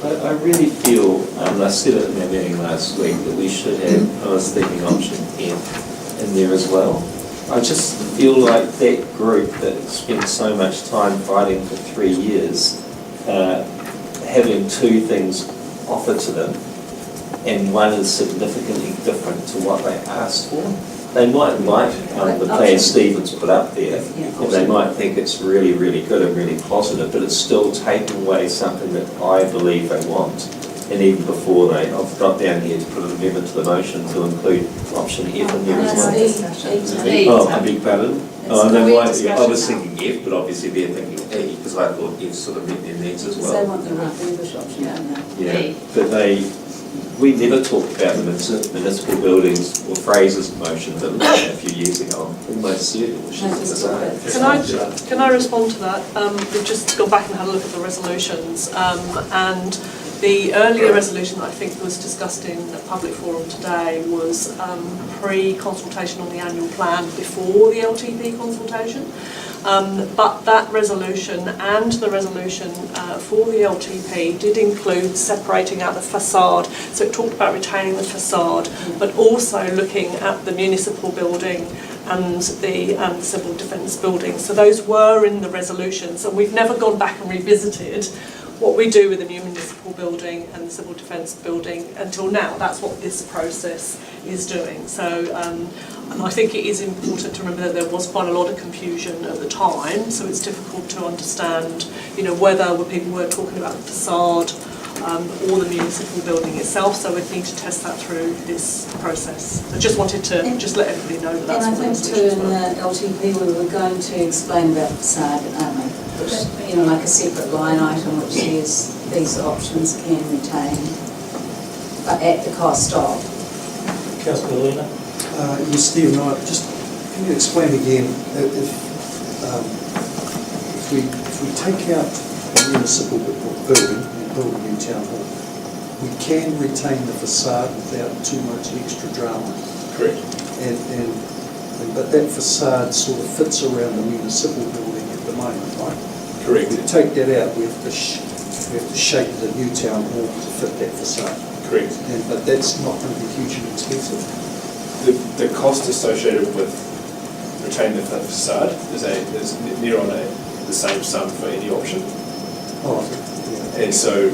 I really feel, and I said it in our meeting last week, that we should have, I was thinking option F in there as well. I just feel like that group that spent so much time fighting for 3 years, having two things offered to them, and one is significantly different to what they asked for. They might like the plan Stephen's put up there, and they might think it's really, really good and really positive, but it's still taking away something that I believe they want. And even before I've got down here to put an amendment to the motion to include option F in there as well. Oh, I beg pardon? Oh, no, I was thinking F, but obviously they're thinking E, because I thought F sort of met their needs as well. They want the refurbished option, don't they? Yeah, but we never talked about the municipal buildings or phrases motion that a few years ago. Almost certain we should Can I respond to that? We've just gone back and had a look at the resolutions, and the earlier resolution that I think was discussed in the public forum today was pre-consultation on the annual plan before the LTP consultation. But that resolution and the resolution for the LTP did include separating out the facade. So it talked about retaining the facade, but also looking at the municipal building and the civil defence building. So those were in the resolutions, and we've never gone back and revisited what we do with the municipal building and the civil defence building until now. That's what this process is doing. So, and I think it is important to remember that there was quite a lot of confusion at the time, so it's difficult to understand, you know, whether people were talking about the facade or the municipal building itself, so we'd need to test that through this process. I just wanted to just let everybody know that that's what And I think too in the LTP we were going to explain about the facade, aren't we? Which, you know, like a separate line item which says these options can retain, but at the cost of. Councillor Lena? Yes, Stephen, just can you explain again, if we take out a municipal building and build a new town hall, we can retain the facade without too much extra drama. Correct. But that facade sort of fits around the municipal building at the moment, right? Correct. To take that out, we have to shape the new town hall to fit that facade. Correct. But that's not going to be hugely expensive. The cost associated with retaining the facade is near on the same sum for any option. Oh, yeah. And so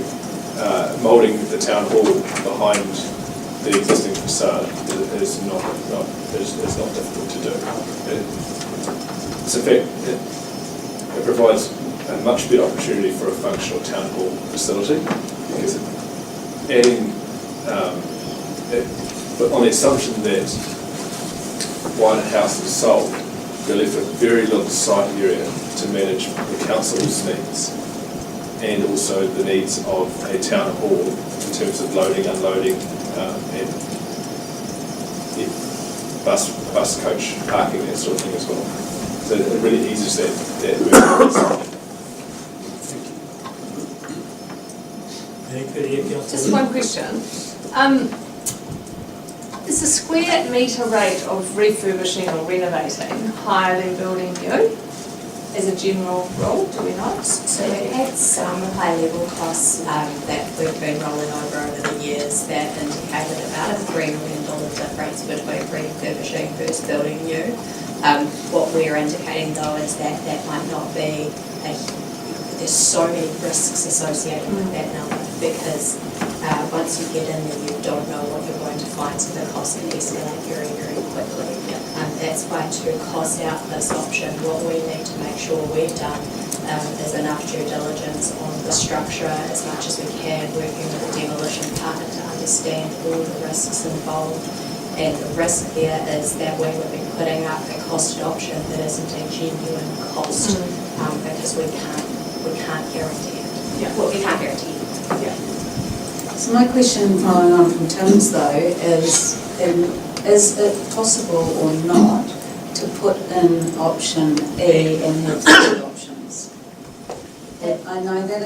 moulding the town hall behind the existing facade is not difficult to do. It's in fact, it provides a much better opportunity for a functional town hall facility, because adding, but on the assumption that one house is sold, you're left with very little site area to manage the council's needs and also the needs of a town hall in terms of loading, unloading, and bus coach parking, that sort of thing as well. So it really eases that Just one question. Is the square metre rate of refurbishing or renovating higher than building new as a general rule, do we not? So we've had some high-level costs that we've been rolling over the years that indicated about a $3 million difference between refurbishing versus building new. What we're indicating though is that that might not be there's so many risks associated with that number, because once you get in there you don't know what you're going to find, so the cost can escalate very, very quickly. That's why to cost out this option, what we need to make sure we've done is enough due diligence on the structure as much as we can, working with the demolition partner to understand all the risks involved. And the risk there is that we would be putting up a costed option that isn't a genuine cost, because we can't guarantee it. Yeah. Well, we can't guarantee it. Yeah. So my question following on from Tim's though is it possible or not to put in option E and have two options? I know that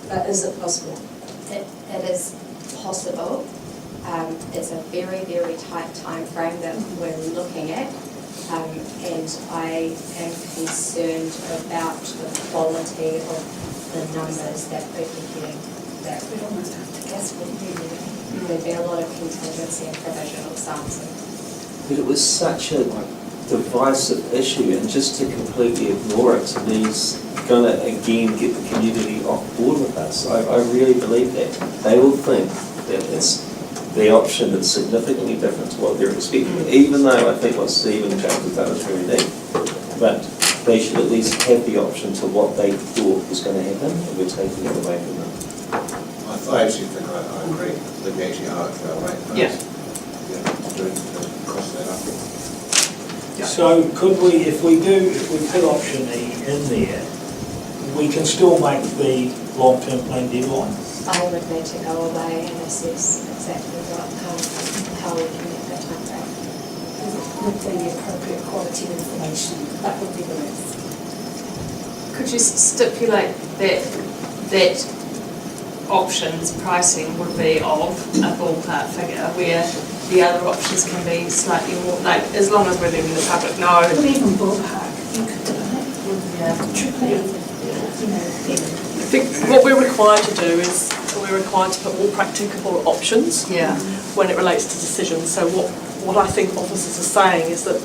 but is it possible? It is possible. It's a very, very tight time frame that we're looking at, and I am concerned about the quality of the numbers that we're getting. That we'd almost have to guess what we're getting. There'd be a lot of contingency and provisional sums. But it was such a divisive issue, and just to completely ignore it, to me, is going to again get the community off board with us. I really believe that. They will think that it's the option that's significantly different to what they're expecting, even though I think what Steve and James have done is very neat. But they should at least have the option to what they thought was going to happen, and we're taking it away from them. I actually think I agree that we actually are right. Yeah. Doing cross that up. Yeah. So could we, if we put option E in there, we can still make the long-term plan deadline? I would need to go away and assess exactly how we can get that time frame. With the appropriate quality information, that would be the best. Could you stipulate that options pricing would be of a ballpark figure where the other options can be slightly more, like, as long as we're letting the public know? But even ballpark, you could do it. Triple, I think what we're required to do is we're required to put all practicable options when it relates to decisions. So what I think officers are saying is that,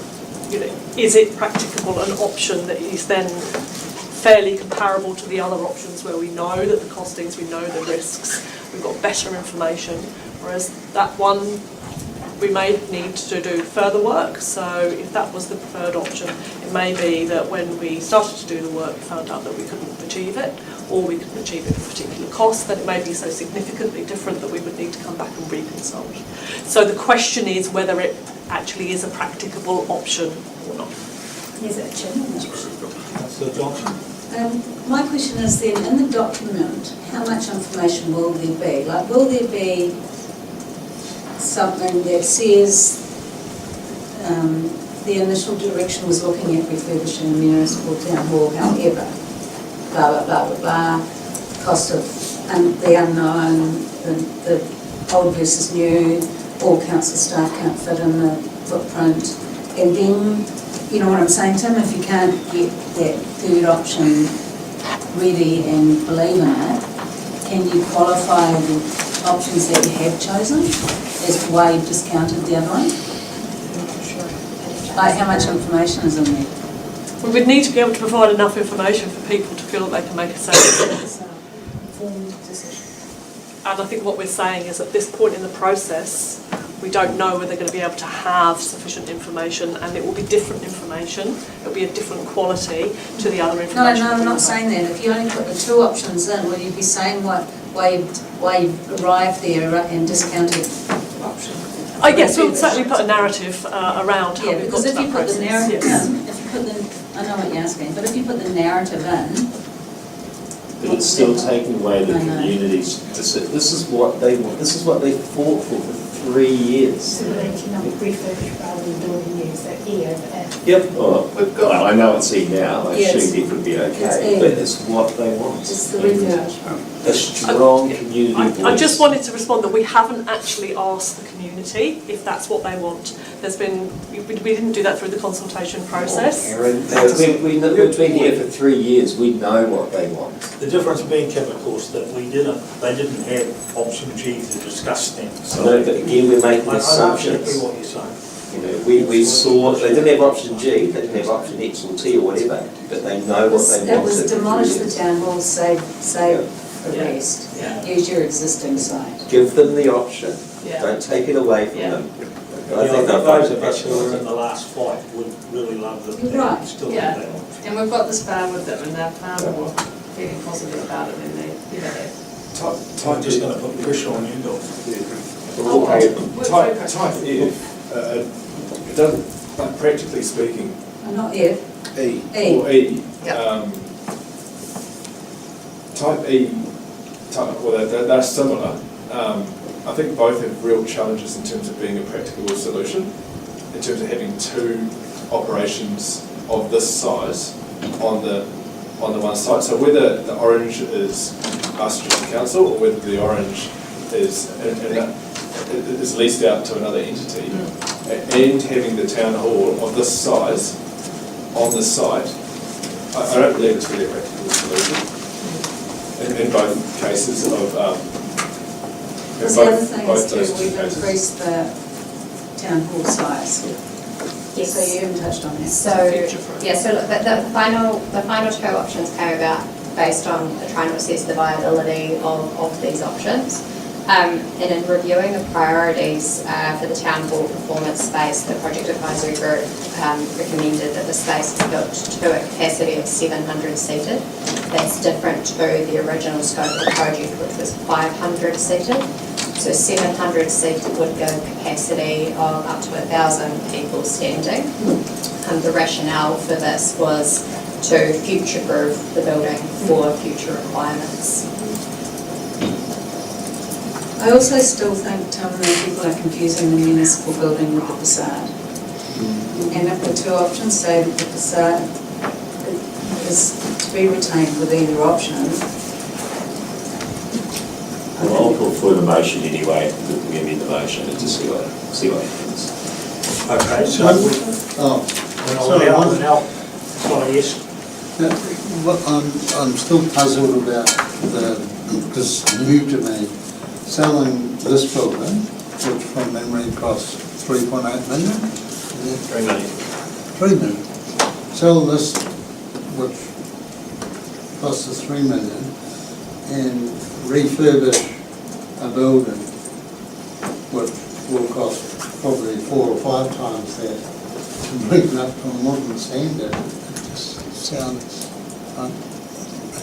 you know, is it practicable an option that is then fairly comparable to the other options where we know that the costings, we know the risks, we've got better information, whereas that one we may need to do further work. So if that was the preferred option, it may be that when we started to do the work, we found out that we couldn't achieve it, or we couldn't achieve it at a particular cost, that it may be so significantly different that we would need to come back and reconsult. So the question is whether it actually is a practicable option or not. Is it a challenge? Councillor Johnson. My question is then, in the document, how much information will there be? Like, will there be something that says the initial direction was looking at refurbishing the municipal town hall, however, blah, blah, blah, blah, blah, cost of the unknown, the old versus new, all council staff can't fit in the footprint, and then, you know what I'm saying, Tim, if you can't get that third option ready and believe in it, can you qualify the options that you have chosen as to why you've discounted the other one? Like, how much information is in there? We would need to be able to provide enough information for people to feel that they can make a decision. And I think what we're saying is at this point in the process, we don't know whether they're going to be able to have sufficient information, and it will be different information. It will be a different quality to the other information. No, I'm not saying that. If you only put the two options in, will you be saying why you've arrived there and discounted option? Yes, we'll certainly put a narrative around how we've got to that process. If you put the, I know what you're asking, but if you put the narrative in, But it's still taking away the community's decision. This is what they want. This is what they fought for 3 years. so they can refurbish rather than building new, so E over F. Yep. Well, I know it's E now. I assumed it would be okay, It's E. but it's what they want. It's the refurbish. A strong community voice. I just wanted to respond that we haven't actually asked the community if that's what they want. There's been, we didn't do that through the consultation process. Aaron, we've been here for 3 years. We know what they want. The difference being, Kim, of course, that they didn't have option G to discuss things. So No, but again, we're making I know assumptions. exactly what you're saying. You know, we saw, they didn't have option G, they didn't have option X or T or whatever, but they know what they It want. was demolish the town hall, save the rest. Use your existing site. Give them the option. Yeah. Don't take it away from them. I think those of us who were in the last fight would really love that they Right. still Yeah. have that option. And we've got this far with them, and they're far more feeling positive about it than they ever have. I'm just going to put pressure on you guys. Type F, it doesn't, like, practically speaking, Not F. E, E. or E. Yeah. Type E, well, they're similar. I think both have real challenges in terms of being a practical solution, in terms of having two operations of this size on the one site. So whether the orange is Masterton Council or whether the orange is leased out to another entity, and having the town hall of this size on the site, I don't believe it's really a practical solution in both cases of. Because the other thing is too, we've increased the town hall size. Yes. So you haven't touched on that. So, yeah, so look, the final two options came about based on trying to assess the viability of these options. And in reviewing the priorities for the town hall performance space, the project advisory group recommended that the space is built to a capacity of 700 seated. That's different to the original scope of the project, which was 500 seated. So 700 seated would give capacity of up to 1,000 people standing. The rationale for this was to future-proof the building for future requirements. I also still think, Tom, that people are confusing the municipal building with the facade. And if the two options say that the facade is to be retained with either option. Well, I'll put forward the motion anyway, we amend the motion and just see what happens. Okay, so sorry, yes. Yeah, well, I'm still puzzled about because it's new to me, selling this building, which from memory costs 3.8 million. 3 million. 3 million. Sell this, which costs us 3 million, and refurbish a building, which will cost probably 4 or 5 times that, to bring it up to a modern standard. It just sounds, am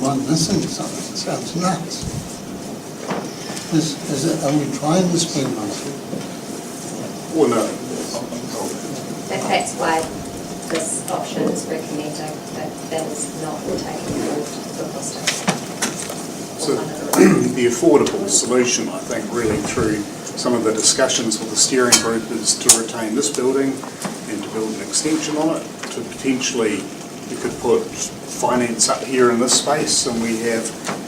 I missing something? It sounds nuts. Are we trying to spend money? Well, no. That's why this option is recommending that is not taking forward the costing. So the affordable solution, I think, really through some of the discussions with the steering group is to retain this building and to build an extension on it. To potentially, you could put finance up here in this space, and we have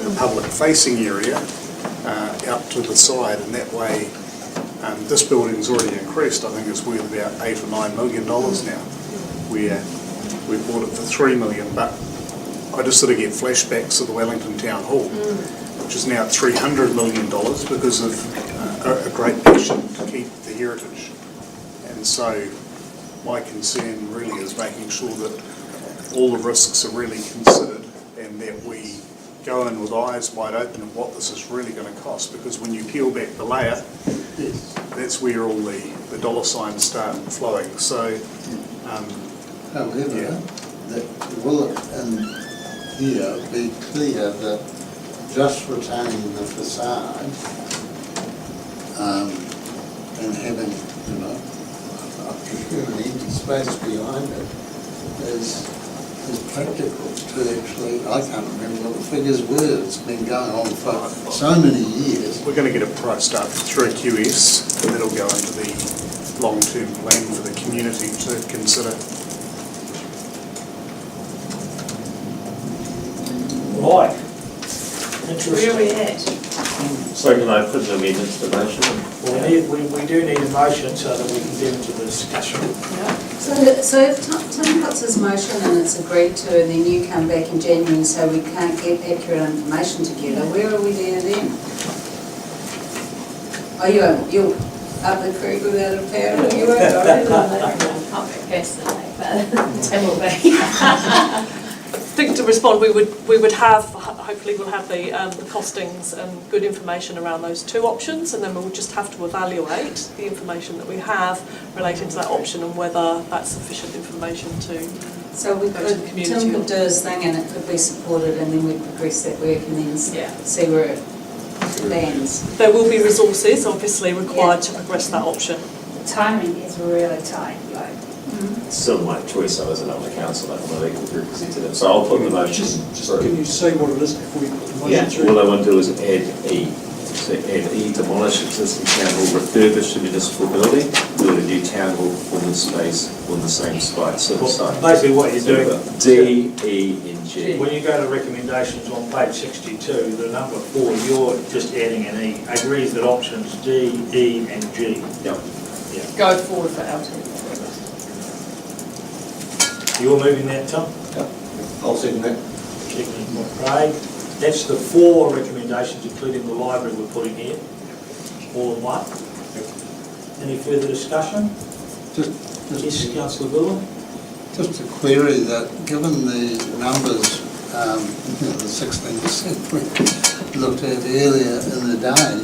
a public-facing area out to the side, and that way this building's already increased. I think it's worth about $8 or $9 million now. We bought it for $3 million, but I just sort of get flashbacks of the Wellington Town Hall, which is now $300 million because of a great passion to keep the heritage. And so my concern really is making sure that all the risks are really considered and that we go in with eyes wide open of what this is really going to cost, because when you peel back the layer, that's where all the dollar signs start flowing. So, however, that will it in here be clear that just retaining the facade and having, I presume an empty space behind it is practical to actually, I can't remember what the figures were, it's been going on for so many years. We're going to get it priced up through a QS, and that'll go into the long-term plan for the community to consider. Right. Where are we at? So can I put an amendment to the motion? We do need a motion so that we can get into the discussion. So if Tim puts his motion and it's agreed to, and then you come back in January and say we can't get accurate information together, where are we there then? Oh, you'll up the creek without a paddle? You won't go into that. Not personally, but Tim will be. I think to respond, we would have, hopefully we'll have the costings and good information around those two options, and then we'll just have to evaluate the information that we have relating to that option and whether that's sufficient information to So we go to the could, community. Tim could do his thing and it could be supported, and then we'd progress that work and then see where it lands. There will be resources obviously required to progress that option. Timing is really tight, like. It's still my choice, I wasn't on the council, I'm a legal representative, so I'll put the motion. Just can you say what it is before you put the motion Yeah, through? all I want to do is add E. So add E, demolish existing town hall, refurbish the municipal building, build a new town hall performance space on the same site. Basically what you're doing. D, E, and G. When you go to recommendations on page 62, the number 4, you're just adding an E. Agrees that options D, E and G. Yep. Go forward for LT. You're moving that, Tom? Yep. I'll second that. Seconded by Craig. That's the 4 recommendations, including the library we're putting here, all in one. Any further discussion? Yes, Councillor Bullen? Just a query that, given the numbers, the 16% we looked at earlier in the day,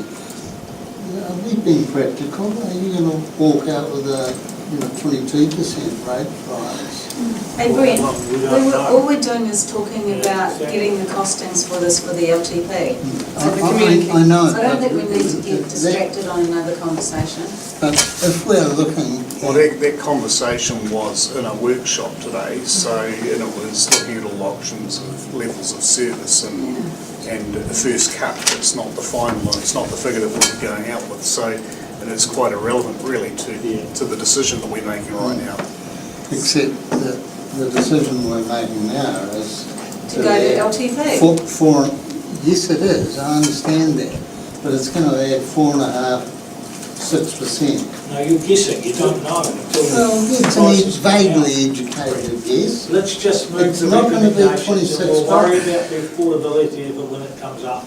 are we being practical? Are you going to walk out with a 22% rate rise? Hey Brent, all we're doing is talking about getting the costings for this for the LTP. So the community. I know. So I don't think we need to get distracted on another conversation. But if we're looking... Well, that conversation was in a workshop today, and it was looking at all options of levels of service and and a first cut. It's not the final, and it's not the figure that we'll be going out with. So it is quite irrelevant really to the decision that we're making right now. Except that the decision we're making now is To go to LTP. Yes, it is, I understand that, but it's going to add 4.5%, 6%. No, you're guessing, you don't know until Well, it's a vaguely educated guess. Let's just move It's to not going to be recommendations and we'll 26 worry bucks. about the affordability of it when it comes up.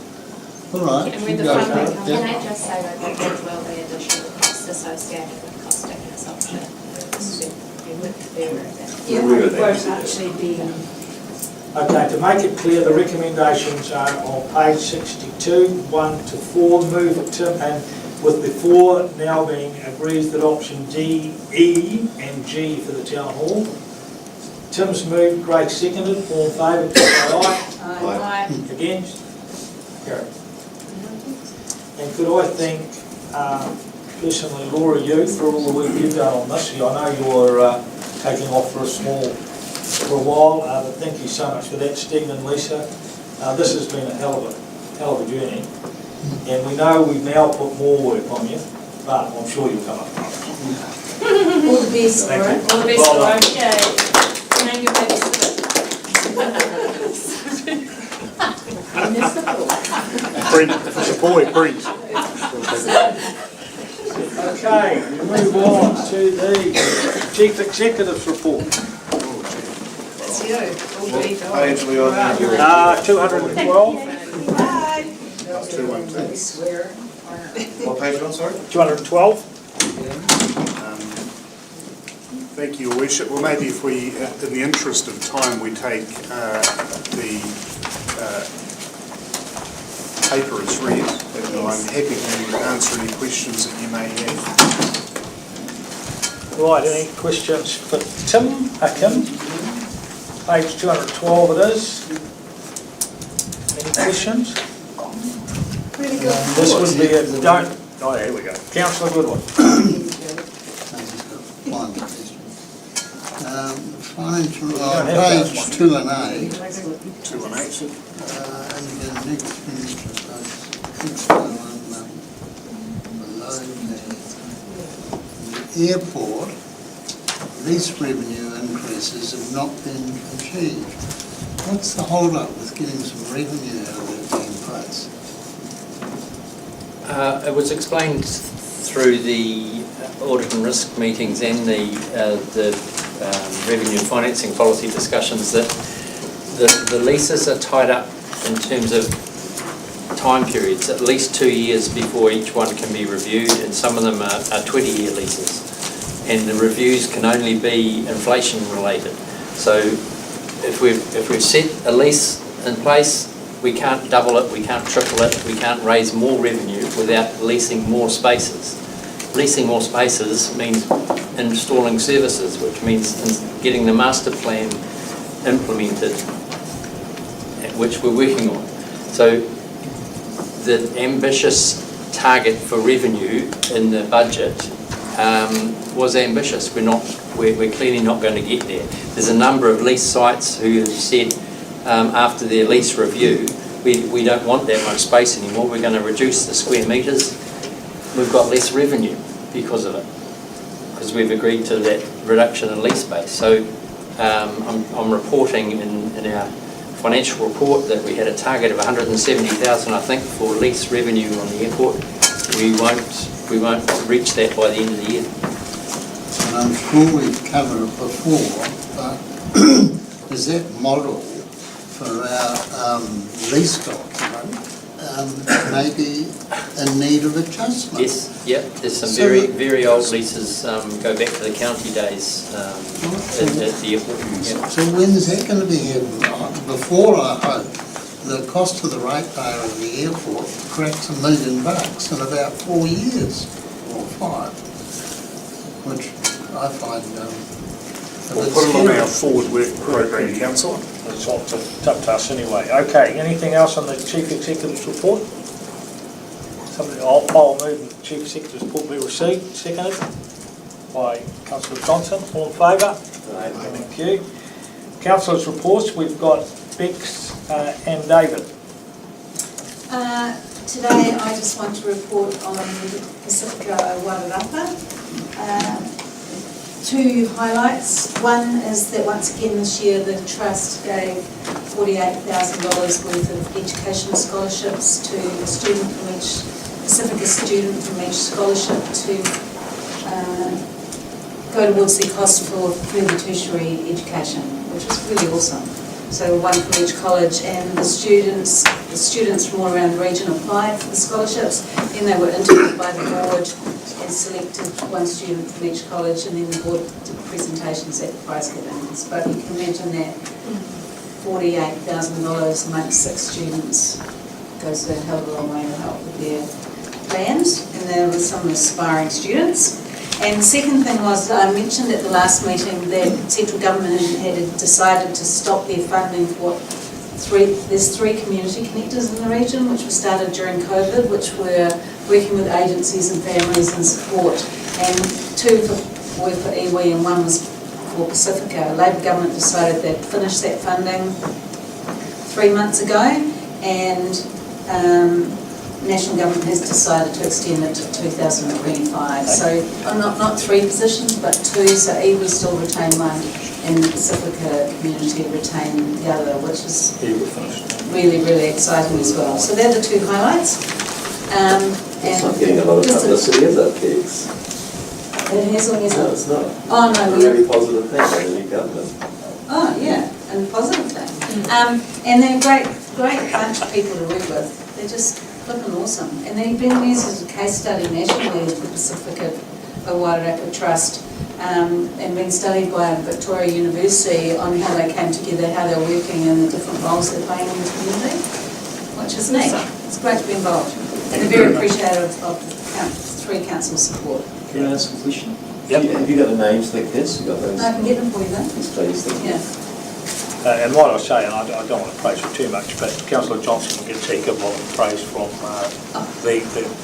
All right. And when the you go funding for it. comes Can Yeah. I just say that there will be additional costs associated with costing assumption? You would be aware of that. Yeah, it won't actually be. Okay, to make it clear, the recommendations are on page 62, 1 to 4. Move it, Tim, and with the 4 now being agrees that option D, E and G for the town hall. Tim's moved, Greg seconded, all in favour, please say aye. Against? Carried. And could I thank personally Laura, you, for all the work you've done on this. I know you're taking off for a while, but thank you so much for that, Stephen and Lisa. This has been a hell of a journey, and we know we've now put more work on you, but I'm sure you'll come up. All the best, Thank Laura. you. All the best, Well Laura. done. Yay. Name your baby Brent, support, Brent. Okay, we move on to the Chief Executive's report. That's you. All beat on. Page we on now? 212. 212. What page on, sorry? 212. Thank you, Your Worship. Well, maybe if we, in the interest of time, we take the paper as read, and I'm happy to answer any questions that you may have. Right, any questions for Tim? Kim? Page 212 it is. Any questions? Really good. This would be a, don't, oh, here we go. Councillor Goodwin. One question. Financial, don't have page that 2 and 8. 2 and 8. And the next expenditure, next one, below the airport, lease revenue increases have not been achieved. What's the hold up with getting some revenue out of that being place? It was explained through the audit and risk meetings and the revenue and financing policy discussions that the leases are tied up in terms of time periods, at least 2 years before each one can be reviewed, and some of them are 20-year leases. And the reviews can only be inflation related. So if we've set a lease in place, we can't double it, we can't triple it, we can't raise more revenue without leasing more spaces. Leasing more spaces means installing services, which means getting the master plan implemented, which we're working on. So the ambitious target for revenue in the budget was ambitious. We're clearly not going to get there. There's a number of lease sites who have said after their lease review, we don't want that much space anymore. We're going to reduce the square metres. We've got less revenue because of it, because we've agreed to that reduction in lease space. So I'm reporting in our financial report that we had a target of 170,000, I think, for lease revenue on the airport. We won't reach that by the end of the year. And I'm sure we've covered it before, but is that model for our lease document maybe in need of adjustment? Yes, yep. There's some So very old leases go back to the county days at the airport. Yep. So when's that going to be happening? Before, I hope, the cost to the ratepayer of the airport cracks $1 million in about 4 years or 5, which I find We'll put it on our forward work program, Councillor. It's up to us anyway. Okay, anything else on the Chief Executive's report? I'll move the Chief Executive's report be received, seconded by Councillor Johnson. All in favour? Thank you. Councillors' reports, we've got Bex and David. Today I just want to report on Pacifica Wairarapa. Two highlights. One is that once again this year the Trust gave $48,000 worth of education scholarships to a student from each, Pacifica student from each scholarship to go towards the cost for further tertiary education, which is really awesome. So one from each college, and the students from all around the region applied for the scholarships. Then they were interviewed by the board and selected one student from each college, and then the board did presentations at the prize givings. But you can imagine that $48,000 amongst 6 students goes a hell of a long way to help with their plans, and there were some aspiring students. And the second thing was, I mentioned at the last meeting that central government had decided to stop their funding for there's 3 community connectors in the region, which were started during COVID, which were working with agencies and families and support. And 2 were for iwi and 1 was for Pacifica. Labour government decided they'd finish that funding 3 months ago, and National Government has decided to extend it to 2025. So not 3 positions, but 2. So iwi still retain 1, and the Pacifica community retain the other, which is really, really exciting as well. So they're the 2 highlights. It's not getting a lot of publicity, is it, Keeks? It has or hasn't? No, it's not. Oh, no. It's a very positive thing by the new government. Oh, yeah, and positive thing. And they're a great bunch of people to work with. They're just flipping awesome. And they've been used as a case study nationally as the Pacifica Wairarapa Trust, and been studied by Victoria University on how they came together, how they're working and the different roles they're playing in the community, which is neat. It's great to be involved. And they're very appreciative of 3 council support. Can I ask a question? Yep. Have you got the names of the kids? You got those? I can get them for you then. Yes, please. Thank you. Yeah. And what I say, and I don't want to praise you too much, but Councillor Johnson gets a heck of a lot of praise from the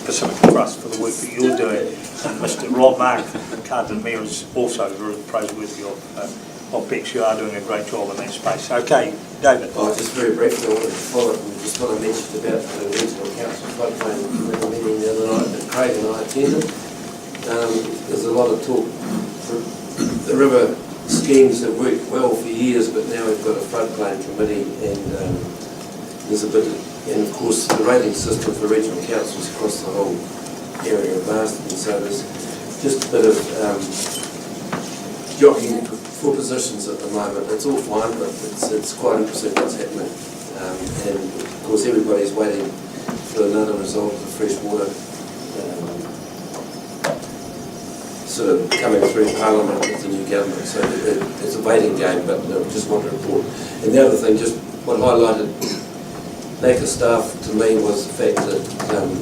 Pacific Trust for the work that you're doing. And Mr. Rob Mark, Cardinal Mayor, is also very praiseworthy of Bex. You are doing a great job in that space. Okay, David. Oh, just very briefly, I wanted to follow up on just what I mentioned about the regional council floodplain meeting the other night that Craig and I attended. There's a lot of talk. The river schemes have worked well for years, but now we've got a floodplain committee, and there's a bit of, and of course the rating system for regional councils across the whole area of Masterton, so there's just a bit of jockeying for positions at the moment. It's all fine, but it's quite interesting what's happening, and of course everybody's waiting for another result of the freshwater sort of coming through Parliament with the new government, so it's a waiting game, but I just want to report. And the other thing, just what highlighted lack of staff to me was the fact that,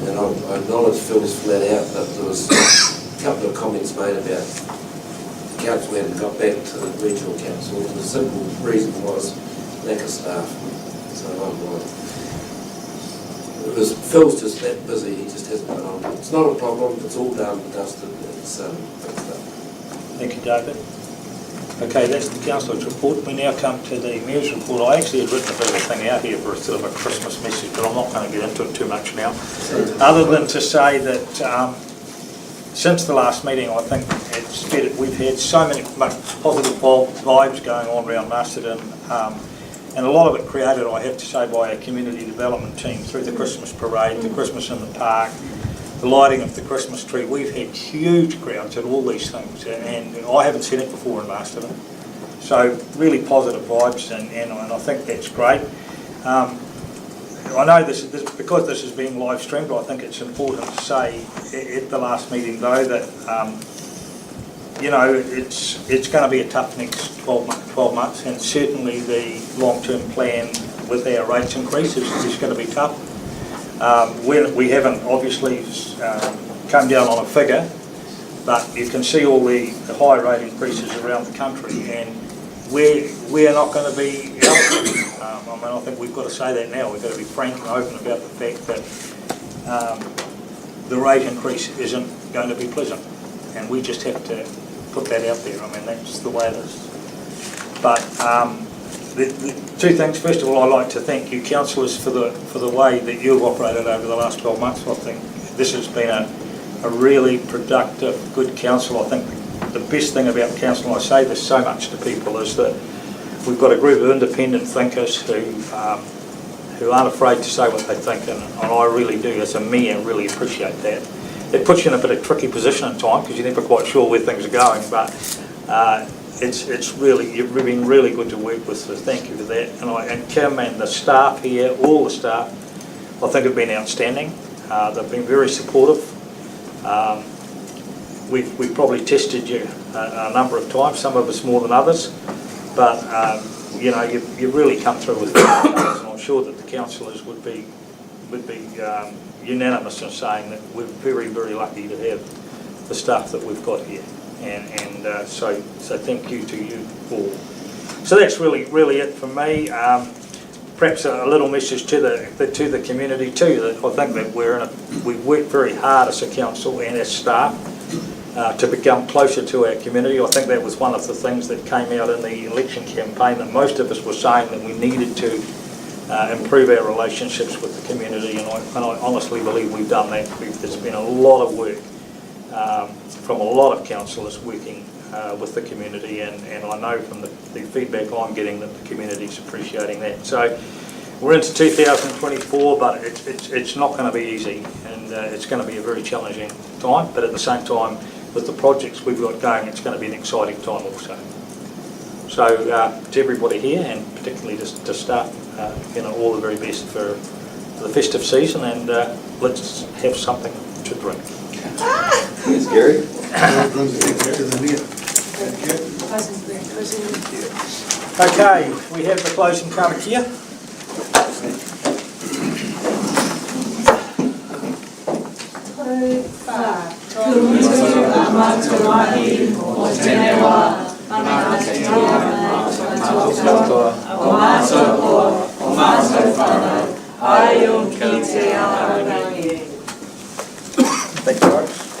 and I acknowledge Phil's flat out, but there was a couple of comments made about the council hadn't got back to the regional council, and the simple reason was lack of staff. So Phil's just that busy, he just hasn't got on. It's not a problem, it's all done, dusted, it's fixed up. Thank you, David. Okay, that's the Councillor's report. We now come to the Mayor's report. I actually had written a bit of a thing out here for a sort of a Christmas message, but I'm not going to get into it too much now. Other than to say that since the last meeting, I think we've had so many positive vibes going on around Masterton. And a lot of it created, I have to say, by a community development team through the Christmas parade, the Christmas in the park, the lighting of the Christmas tree. We've had huge crowds at all these things, and I haven't seen it before in Masterton. So really positive vibes, and I think that's great. I know this because this is being live streamed, but I think it's important to say at the last meeting though that you know, it's going to be a tough next 12 months, and certainly the long-term plan with our rates increase is going to be tough. We haven't obviously come down on a figure, but you can see all the high rate increases around the country, and we're not going to be eligible. I mean, I think we've got to say that now. We've got to be frank and open about the fact that the rate increase isn't going to be pleasant, and we just have to put that out there. I mean, that's the way it is. But the two things. First of all, I'd like to thank you councillors for the way that you've operated over the last 12 months. I think this has been a really productive, good council. I think the best thing about council, and I say this so much to people, is that we've got a group of independent thinkers who aren't afraid to say what they think, and I really do, as a mayor, really appreciate that. It puts you in a bit of a tricky position at times because you're never quite sure where things are going, but it's really, you've been really good to work with, so thank you for that. And Kim and the staff here, all the staff, I think have been outstanding. They've been very supportive. We've probably tested you a number of times, some of us more than others, but you know, you've really come through with that, and I'm sure that the councillors would be unanimous in saying that we're very, very lucky to have the staff that we've got here, and so thank you to you all. So that's really it for me. Perhaps a little message to the community too, that I think that we've worked very hard as a council and as staff to become closer to our community. I think that was one of the things that came out in the election campaign, that most of us were saying that we needed to improve our relationships with the community, and I honestly believe we've done that. There's been a lot of work from a lot of councillors working with the community, and I know from the feedback I'm getting that the community's appreciating that. So we're into 2024, but it's not going to be easy, and it's going to be a very challenging time, but at the same time, with the projects we've got going, it's going to be an exciting time also. So to everybody here, and particularly to staff, you know, all the very best for the festive season, and let's have something to drink. Thanks, Gary. Okay, we have the closing karakia. Thank you, folks.